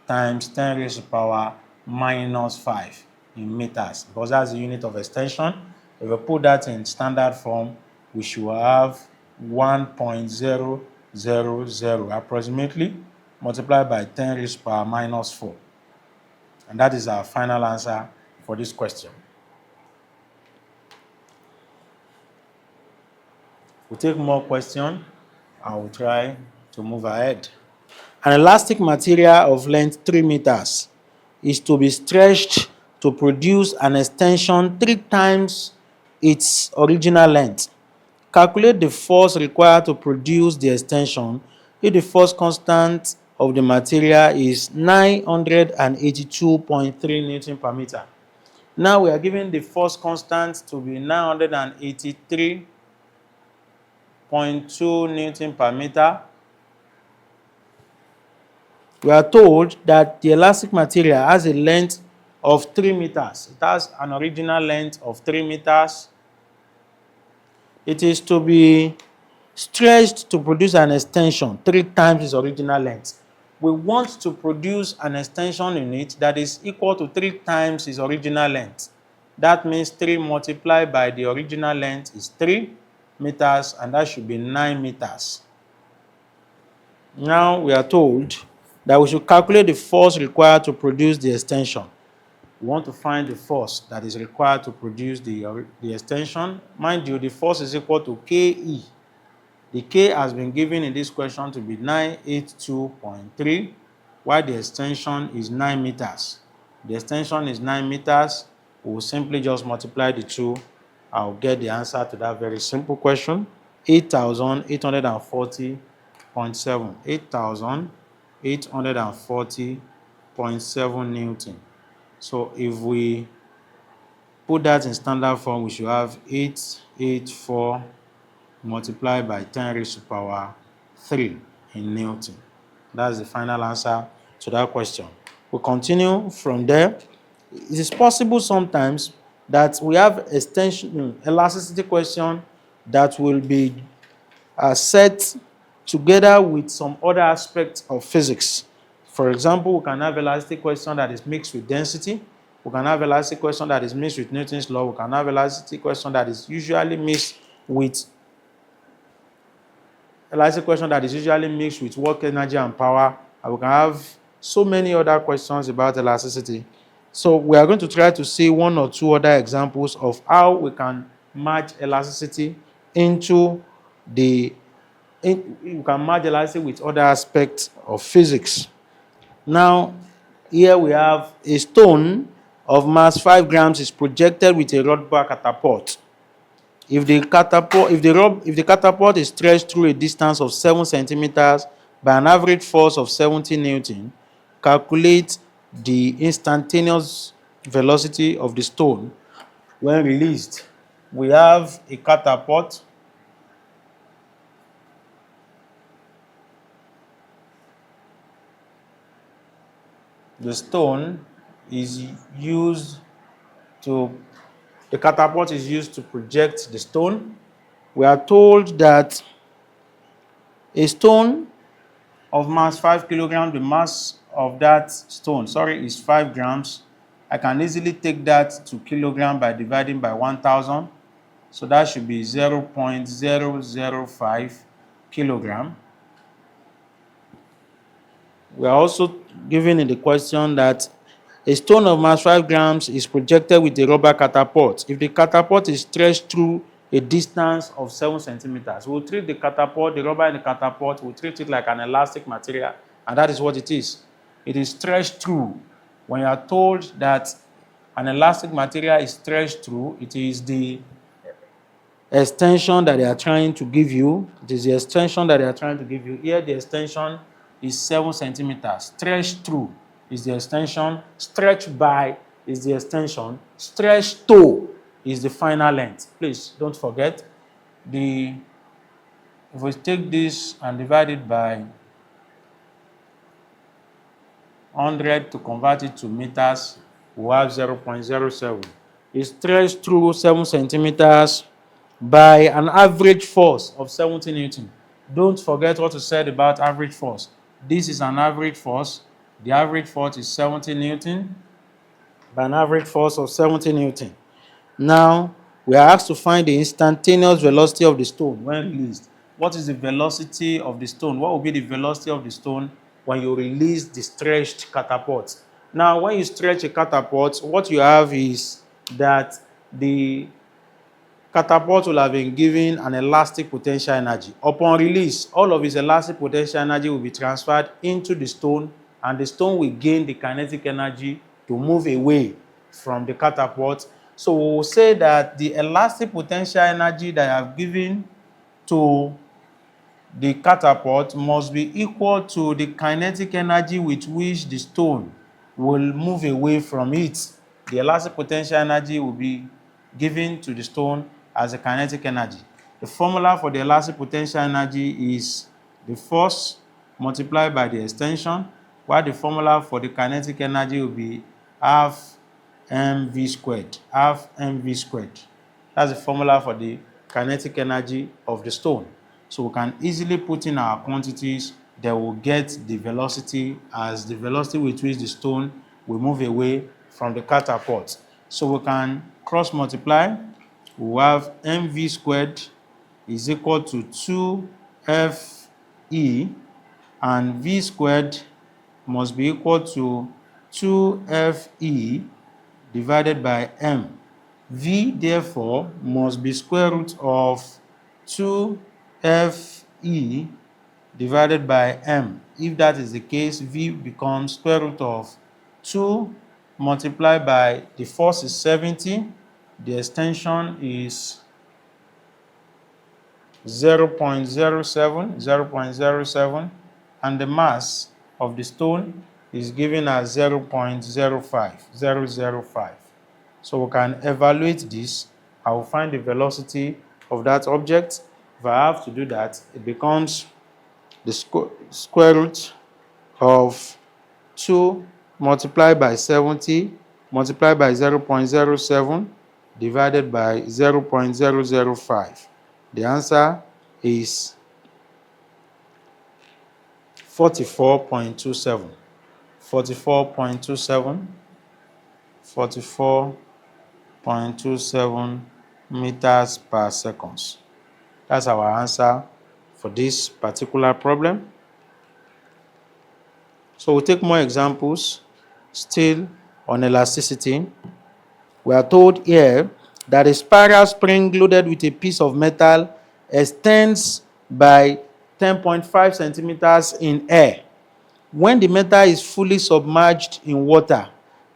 times 10 raised to the power minus 5 in meters, because that's the unit of extension. If we put that in standard form, we should have 1.000 approximately multiplied by 10 raised to the power minus 4. And that is our final answer for this question. We'll take more questions and we'll try to move ahead. An elastic material of length 3 meters is to be stretched to produce an extension 3 times its original length. Calculate the force required to produce the extension if the force constant of the material is 982.3 Newton per meter. Now we are given the force constant to be 983.2 Newton per meter. We are told that the elastic material has a length of 3 meters. It has an original length of 3 meters. It is to be stretched to produce an extension 3 times its original length. We want to produce an extension in it that is equal to 3 times its original length. That means 3 multiplied by the original length is 3 meters, and that should be 9 meters. Now we are told that we should calculate the force required to produce the extension. We want to find the force that is required to produce the extension. Mind you, the force is equal to KE. The K has been given in this question to be 982.3, while the extension is 9 meters. The extension is 9 meters. We will simply just multiply the two. I'll get the answer to that very simple question. 8,840.7. 8,840.7 Newton. So if we put that in standard form, we should have 884 multiplied by 10 raised to the power 3 in Newton. That's the final answer to that question. We'll continue from there. It is possible sometimes that we have elasticity question that will be set together with some other aspects of physics. For example, we can have elasticity question that is mixed with density. We can have elasticity question that is mixed with Newton's law. We can have elasticity question that is usually mixed with work energy and power. And we can have so many other questions about elasticity. So we are going to try to see one or two other examples of how we can match elasticity into we can match elasticity with other aspects of physics. Now, here we have a stone of mass 5 grams is projected with a rubber catapult. If the catapult is stretched through a distance of 7 centimeters by an average force of 70 Newton, calculate the instantaneous velocity of the stone when released. We have a catapult. The catapult is used to project the stone. We are told that a stone of mass 5 kilograms, the mass of that stone, is 5 grams. I can easily take that to kilogram by dividing by 1,000. So that should be 0.005 kilogram. We are also given in the question that a stone of mass 5 grams is projected with a rubber catapult. If the catapult is stretched through a distance of 7 centimeters, we'll treat the rubber in the catapult, we'll treat it like an elastic material, and that is what it is. It is stretched through. When you are told that an elastic material is stretched through, it is the extension that they are trying to give you. Here the extension is 7 centimeters. Stretched through is the extension. Stretched by is the extension. Stretched to is the final length. Please don't forget. If we take this and divide it by 100 to convert it to meters, we have 0.07. It's stretched through 7 centimeters by an average force of 70 Newton. Don't forget what we said about average force. This is an average force. The average force is 70 Newton by an average force of 70 Newton. Now, we are asked to find the instantaneous velocity of the stone when released. What is the velocity of the stone? What will be the velocity of the stone when you release the stretched catapult? Now, when you stretch a catapult, what you have is that the catapult will have been given an elastic potential energy. Upon release, all of its elastic potential energy will be transferred into the stone, and the stone will gain the kinetic energy to move away from the catapult. So we will say that the elastic potential energy that I have given to the catapult must be equal to the kinetic energy with which the stone will move away from it. The elastic potential energy will be given to the stone as a kinetic energy. The formula for the elastic potential energy is the force multiplied by the extension, while the formula for the kinetic energy will be half mv squared. Half mv squared. That's the formula for the kinetic energy of the stone. So we can easily put in our quantities that will get the velocity as the velocity with which the stone will move away from the catapult. So we can cross multiply. We have mv squared is equal to 2fe, and v squared must be equal to 2fe divided by m. V therefore must be square root of 2fe divided by m. If that is the case, V becomes square root of 2 multiplied by the force is 70, the extension is 0.07, and the mass of the stone is given as 0.05. So we can evaluate this. I will find the velocity of that object. If I have to do that, it becomes the square root of 2 multiplied by 70 multiplied by 0.07 divided by 0.005. The answer is 44.27. 44.27 meters per second. That's our answer for this particular problem. So we'll take more examples still on elasticity. We are told here that a spiral spring loaded with a piece of metal extends by 10.5 centimeters in air. When the metal is fully submerged in water,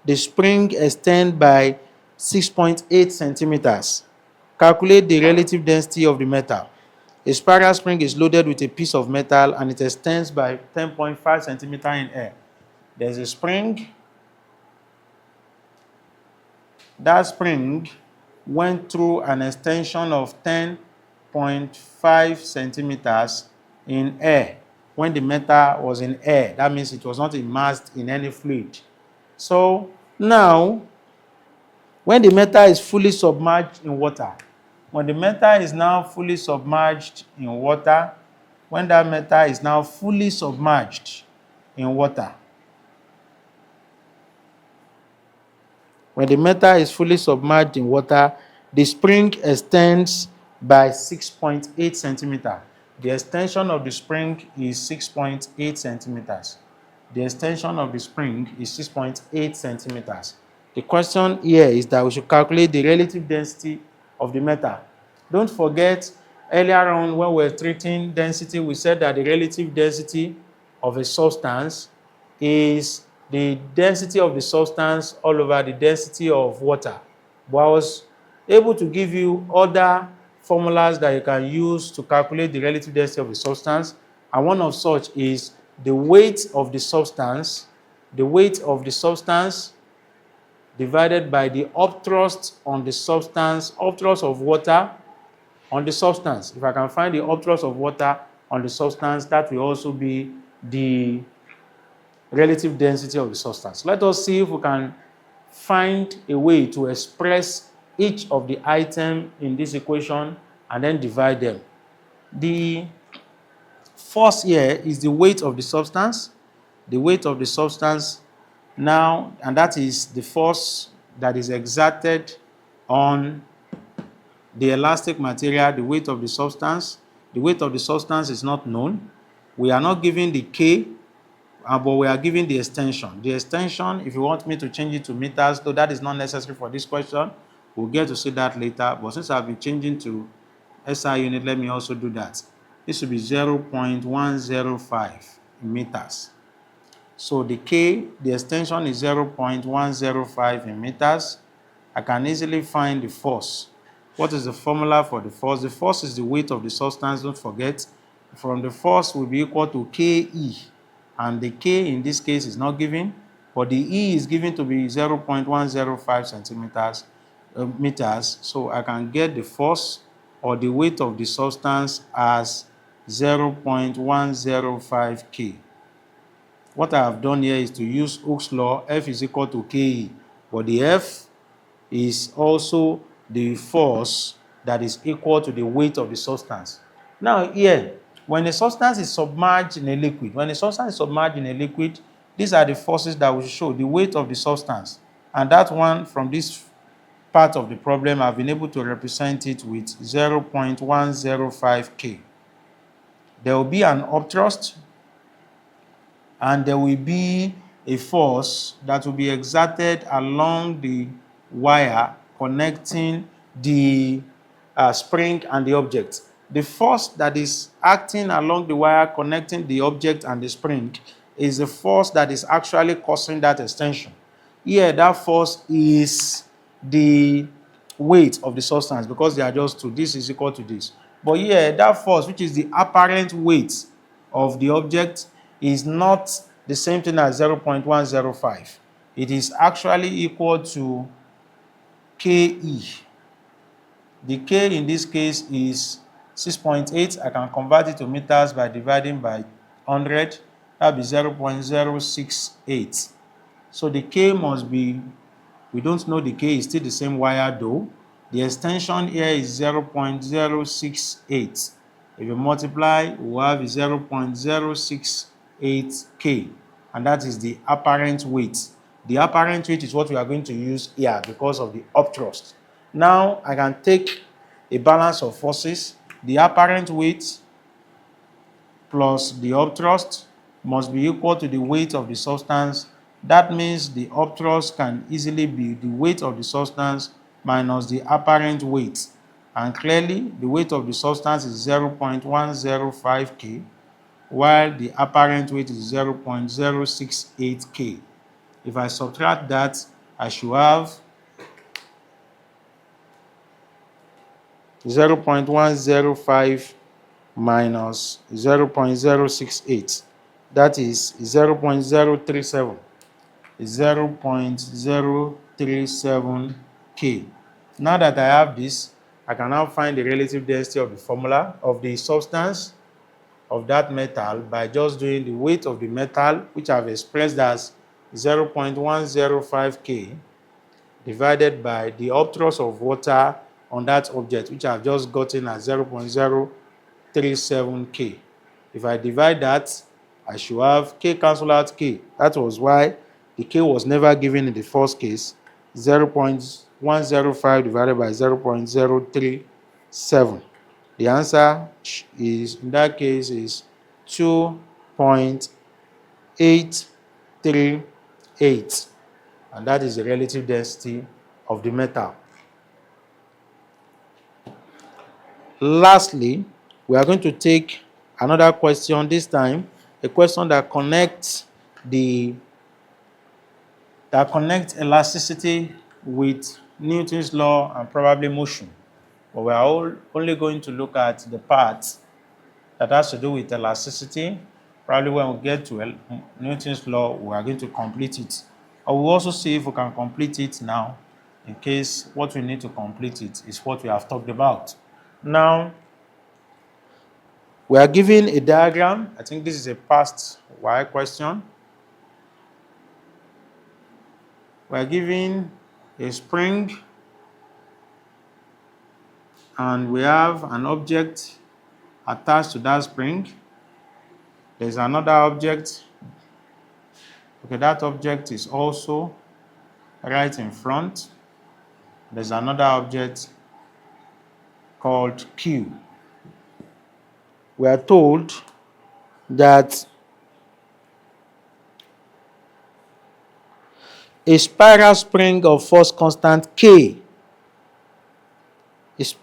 the spring extends by 6.8 centimeters. Calculate the relative density of the metal. A spiral spring is loaded with a piece of metal and it extends by 10.5 centimeters in air. There's a spring. That spring went through an extension of 10.5 centimeters in air. When the metal was in air, that means it was not immersed in any fluid. So now, when the metal is fully submerged in water, when the metal is now fully submerged in water, when that metal is now fully submerged in water, when the metal is fully submerged in water, the spring extends by 6.8 centimeters. The extension of the spring is 6.8 centimeters. The extension of the spring is 6.8 centimeters. The question here is that we should calculate the relative density of the metal. Don't forget, earlier on when we were treating density, we said that the relative density of a substance is the density of the substance all over the density of water. But I was able to give you other formulas that you can use to calculate the relative density of the substance, and one of such is the weight of the substance, divided by the upthrust on the substance, upthrust of water on the substance. If I can find the upthrust of water on the substance, that will also be the relative density of the substance. Let us see if we can find a way to express each of the items in this equation and then divide them. The force here is the weight of the substance. The weight of the substance now, and that is the force that is exerted on the elastic material, the weight of the substance. The weight of the substance is not known. We are not given the K, but we are given the extension. The extension, if you want me to change it to meters, though that is not necessary for this question, we'll get to see that later. But since I've been changing to SI unit, let me also do that. This will be 0.105 in meters. So the K, the extension is 0.105 in meters. I can easily find the force. What is the formula for the force? The force is the weight of the substance, don't forget. From the force will be equal to KE. And the K in this case is not given, but the E is given to be 0.105 centimeters meters. So I can get the force or the weight of the substance as 0.105 K. What I have done here is to use Hooke's law, F is equal to KE, but the F is also the force that is equal to the weight of the substance. Now here, when a substance is submerged in a liquid, these are the forces that will show the weight of the substance. And that one from this part of the problem, I've been able to represent it with 0.105 K. There will be an upthrust, and there will be a force that will be exerted along the wire connecting the spring and the object. The force that is acting along the wire connecting the object and the spring is the force that is actually causing that extension. Here, that force is the weight of the substance because they are just two. This is equal to this. But here, that force, which is the apparent weight of the object, is not the same thing as 0.105. It is actually equal to KE. The K in this case is 6.8. I can convert it to meters by dividing by 100. That will be 0.068. So the K must be, we don't know the K, is still the same wire though. The extension here is 0.068. If you multiply, we have 0.068 K, and that is the apparent weight. The apparent weight is what we are going to use here because of the upthrust. Now I can take a balance of forces. The apparent weight plus the upthrust must be equal to the weight of the substance. That means the upthrust can easily be the weight of the substance minus the apparent weight. And clearly, the weight of the substance is 0.105 K, while the apparent weight is 0.068 K. If I subtract that, I should have 0.105 minus 0.068. That is 0.037. 0.037 K. Now that I have this, I can now find the relative density of the formula of the substance of that metal by just doing the weight of the metal, which I've expressed as 0.105 K, divided by the upthrust of water on that object, which I've just gotten as 0.037 K. If I divide that, I should have K cancel out K. That was why the K was never given in the first case. 0.105 divided by 0.037. The answer is, in that case, is 2.838, and that is the relative density of the metal. Lastly, we are going to take another question, this time a question that connects elasticity with Newton's law and probably motion. But we are only going to look at the part that has to do with elasticity. Probably when we get to Newton's law, we are going to complete it. I will also see if we can complete it now, in case what we need to complete it is what we have talked about. Now, we are given a diagram. I think this is a past Y question. We are given a spring and we have an object attached to that spring. There's another object. Okay, that object is also right in front. There's another object called Q. We are told that a spiral spring of force constant K is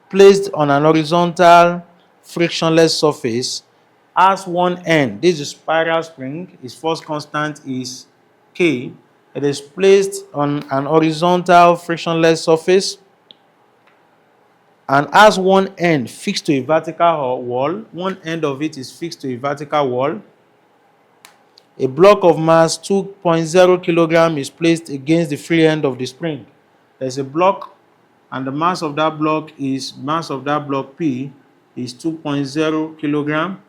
placed on an horizontal frictionless surface as one end. This is spiral spring. Its force constant is K. It is placed on an horizontal frictionless surface and has one end fixed to a vertical wall. One end of it is fixed to a vertical wall. A block of mass 2.0 kilogram is placed against the free end of the spring. There's a block and the mass of that block P is 2.0 kilogram.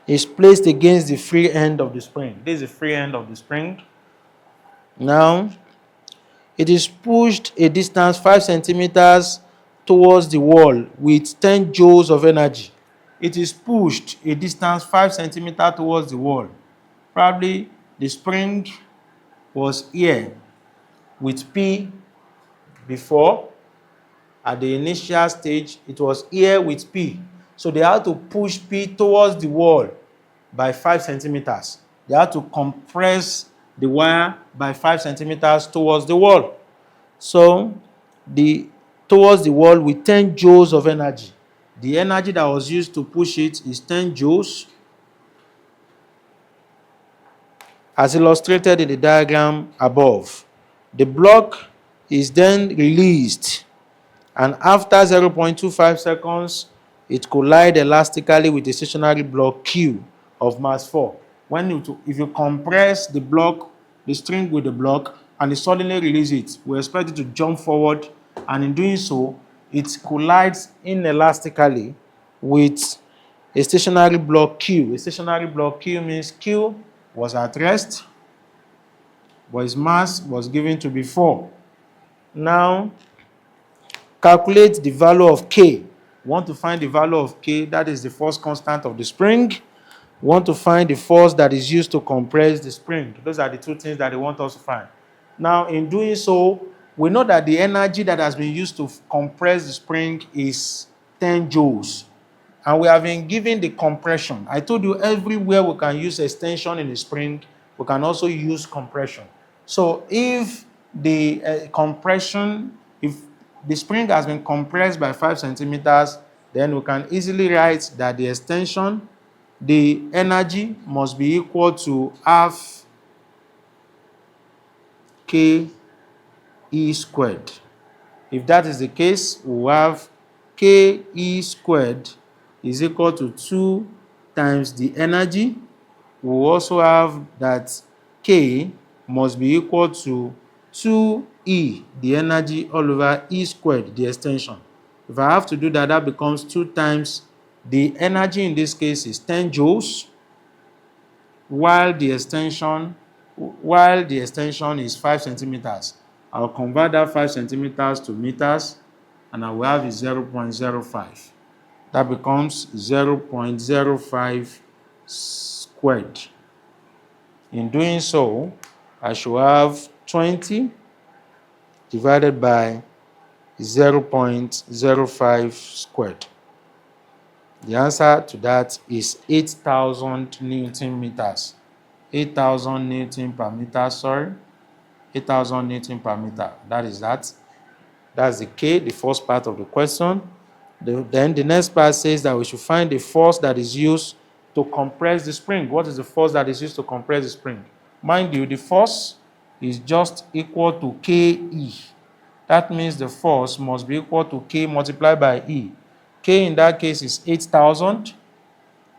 Is placed against the free end of the spring. This is the free end of the spring. Now, it is pushed a distance 5 centimeters towards the wall with 10 joules of energy. It is pushed a distance 5 centimeters towards the wall. Probably the spring was here with P before. At the initial stage, it was here with P. So they had to push P towards the wall by 5 centimeters. They had to compress the wire by 5 centimeters towards the wall. So towards the wall with 10 joules of energy. The energy that was used to push it is 10 joules, as illustrated in the diagram above. The block is then released, and after 0.25 seconds, it collides elastically with a stationary block Q of mass 4. If you compress the block, the string with the block, and you suddenly release it, we expect it to jump forward, and in doing so, it collides inelastically with a stationary block Q. A stationary block Q means Q was at rest, but its mass was given to be 4. Now, calculate the value of K. We want to find the value of K, that is the force constant of the spring. We want to find the force that is used to compress the spring. Those are the two things that they want us to find. Now, in doing so, we know that the energy that has been used to compress the spring is 10 joules. And we have been given the compression. I told you everywhere we can use extension in the spring, we can also use compression. So if the if the spring has been compressed by 5 centimeters, then we can easily write that the extension, the energy must be equal to half Ke squared. If that is the case, we will have Ke squared is equal to 2 times the energy. We will also have that K must be equal to 2E, the energy, all over E squared, the extension. If I have to do that, that becomes 2 times the energy in this case is 10 joules, while the extension is 5 centimeters. I'll convert that 5 centimeters to meters, and I will have is 0.05. That becomes 0.05 squared. In doing so, I should have 20 divided by 0.05 squared. The answer to that is 8,000 Newton meters. 8,000 Newton per meter, 8,000 Newton per meter. That's the K, the first part of the question. Then the next part says that we should find the force that is used to compress the spring. What is the force that is used to compress the spring? Mind you, the force is just equal to Ke. That means the force must be equal to K multiplied by E. K in that case is 8,000,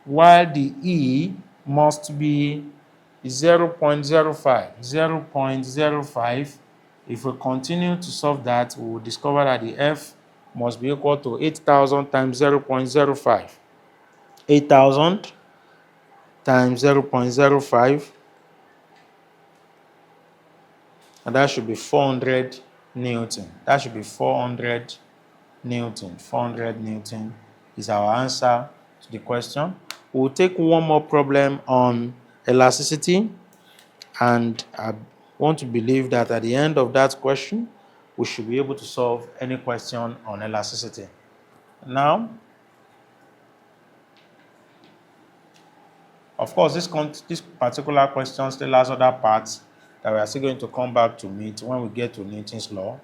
while the E must be 0.05. 0.05. If we continue to solve that, we will discover that the F must be equal to 8,000 times 0.05. 8,000 times 0.05 And that should be 400 Newton. That should be 400 Newton. 400 Newton is our answer to the question. We'll take one more problem on elasticity, and I want to believe that at the end of that question, we should be able to solve any question on elasticity. Now, of course, this particular question still has other parts that we are still going to come back to meet when we get to Newton's law.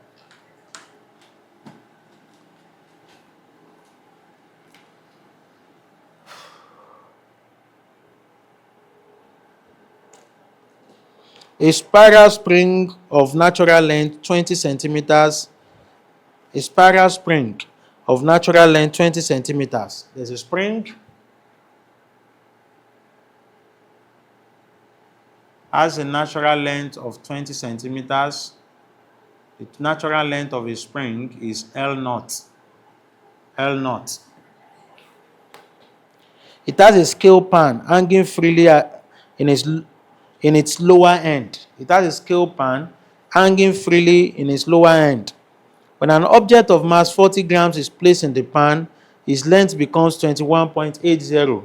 A spiral spring of natural length 20 centimeters. A spiral spring of natural length 20 centimeters. There's a spring, has a natural length of 20 centimeters. The natural length of a spring is L naught. L naught. It has a scale pan hanging freely in its lower end. It has a scale pan hanging freely in its lower end. When an object of mass 40 grams is placed in the pan, its length becomes 21.80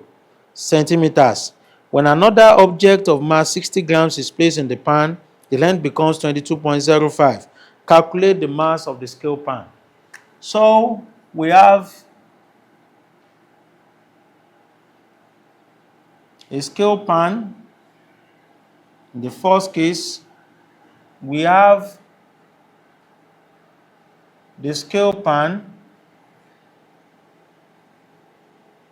centimeters. When another object of mass 60 grams is placed in the pan, the length becomes 22.05. Calculate the mass of the scale pan. So we have a scale pan. In the first case, we have the scale pan.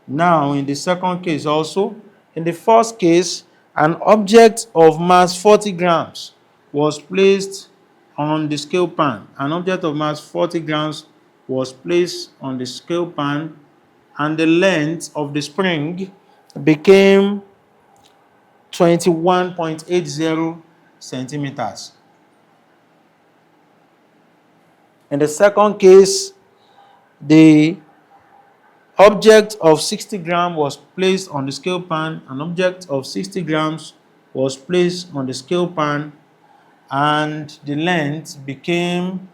Now, in the second case also, in the first case, an object of mass 40 grams was placed on the scale pan. An object of mass 40 grams was placed on the scale pan, and the length of the spring became 21.80 centimeters. In the second case, the object of 60 grams was placed on the scale pan. An object of 60 grams was placed on the scale pan, and the length became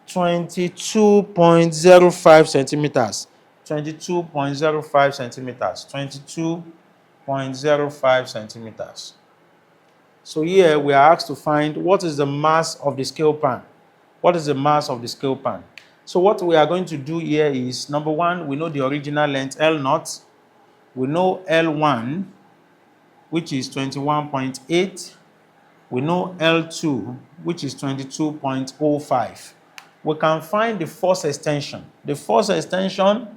22.05 centimeters. 22.05 centimeters. 22.05 centimeters. So here we are asked to find what is the mass of the scale pan. What is the mass of the scale pan? So what we are going to do here is, number one, we know the original length L naught. We know L1, which is 21.8. We know L2, which is 22.05. We can find the force extension. The force extension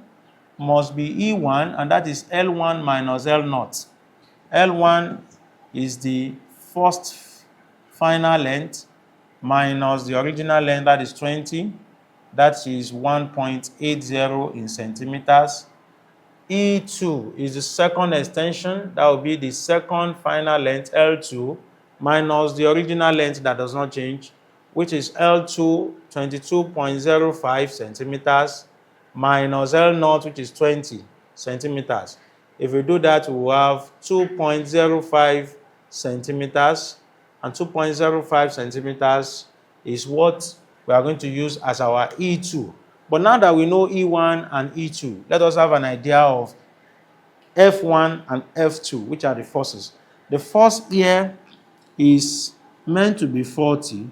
must be E1, and that is L1 minus L naught. L1 is the first final length minus the original length, that is 20. That is 1.80 in centimeters. E2 is the second extension. That will be the second final length, L2, minus the original length that does not change, which is L2, 22.05 centimeters, minus L0, which is 20 centimeters. If we do that, we will have 2.05 centimeters, and 2.05 centimeters is what we are going to use as our E2. But now that we know E1 and E2, let us have an idea of F1 and F2, which are the forces. The force here is meant to be 40,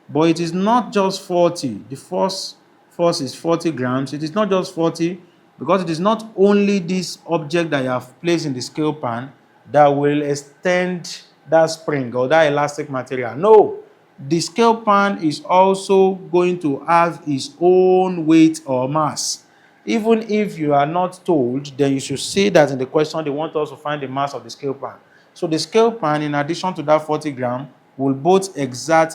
but it is not just 40. The force is 40 grams. It is not just 40, because it is not only this object that you have placed in the scale pan that will extend that spring or that elastic material. No, the scale pan is also going to have its own weight or mass. Even if you are not told, then you should see that in the question they want us to find the mass of the scale pan. So the scale pan, in addition to that 40 gram, will both exert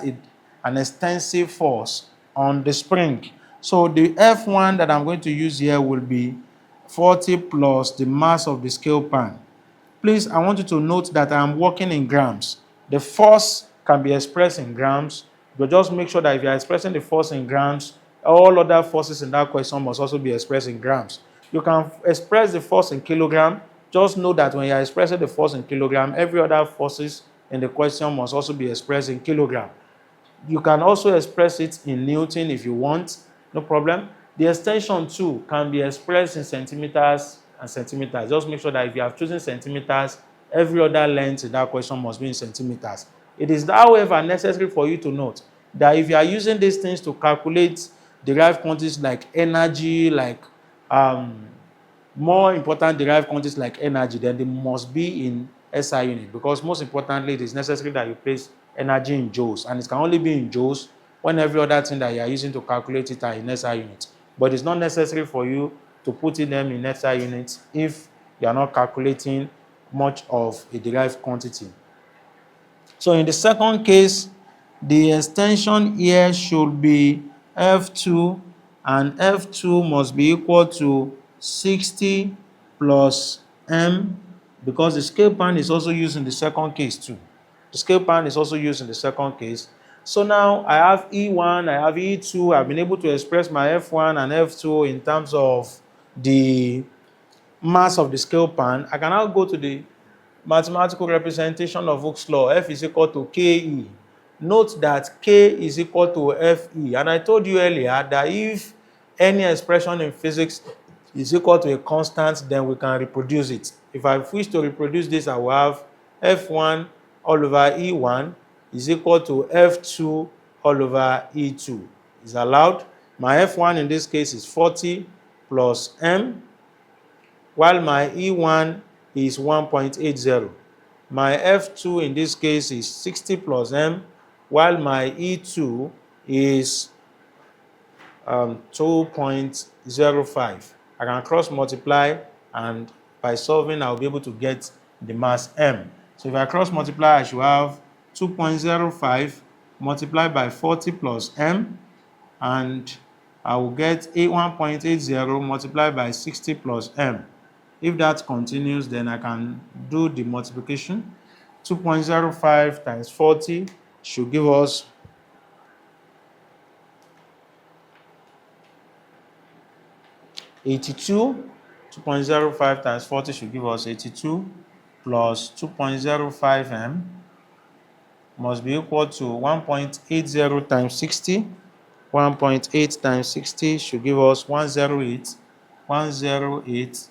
an extensive force on the spring. So the F1 that I'm going to use here will be 40 plus the mass of the scale pan. Please, I want you to note that I'm working in grams. The force can be expressed in grams, but just make sure that if you are expressing the force in grams, all other forces in that question must also be expressed in grams. You can express the force in kilogram. Just know that when you are expressing the force in kilogram, every other forces in the question must also be expressed in kilogram. You can also express it in Newton if you want, no problem. The extension too can be expressed in centimeters and centimeters. Just make sure that if you have chosen centimeters, every other length in that question must be in centimeters. It is, however, necessary for you to note that if you are using these things to calculate derived quantities like energy, like more important derived quantities like energy, then they must be in SI unit, because most importantly, it is necessary that you place energy in joules, and it can only be in joules when every other thing that you are using to calculate it are in SI units. But it's not necessary for you to put in them in SI units if you are not calculating much of a derived quantity. So in the second case, the extension here should be F2, and F2 must be equal to 60 plus M, because the scale pan is also used in the second case too. The scale pan is also used in the second case. So now I have E1, I have E2, I've been able to express my F1 and F2 in terms of the mass of the scale pan. I can now go to the mathematical representation of Hooke's law. F is equal to Ke. Note that K is equal to Fe. And I told you earlier that if any expression in physics is equal to a constant, then we can reproduce it. If I wish to reproduce this, I will have F1 all over E1 is equal to F2 all over E2. Is allowed. My F1 in this case is 40 plus M, while my E1 is 1.80. My F2 in this case is 60 plus M, while my E2 is 2.05. I can cross multiply, and by solving I'll be able to get the mass M. So if I cross multiply, I should have 2.05 multiplied by 40 plus M, and I will get 1.80 multiplied by 60 plus M. If that continues, then I can do the multiplication. 2.05 times 40 should give us 82. 2.05 times 40 should give us 82 plus 2.05 M must be equal to 1.80 times 60. 1.8 times 60 should give us 108. 108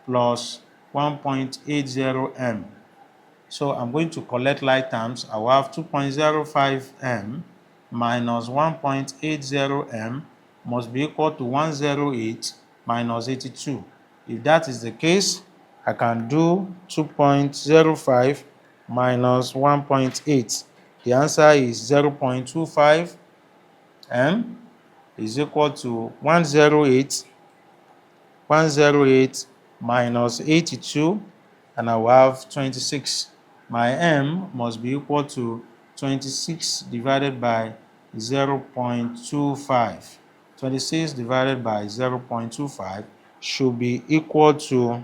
plus 1.80 M. So I'm going to collect like terms. I will have 2.05 M minus 1.80 M must be equal to 108 minus 82. If that is the case, I can do 2.05 minus 1.8. The answer is 0.25 M is equal to 108 minus 82, and I will have 26. My M must be equal to 26 divided by 0.25. 26 divided by 0.25 should be equal to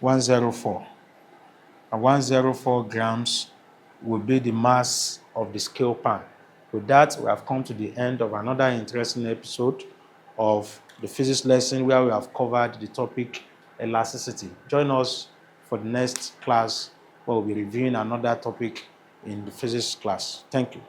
104. And 104 grams will be the mass of the scale pan. With that, we have come to the end of another interesting episode of the physics lesson, where we have covered the topic elasticity. Join us for the next class, where we'll be reviewing another topic in the physics class. Thank you.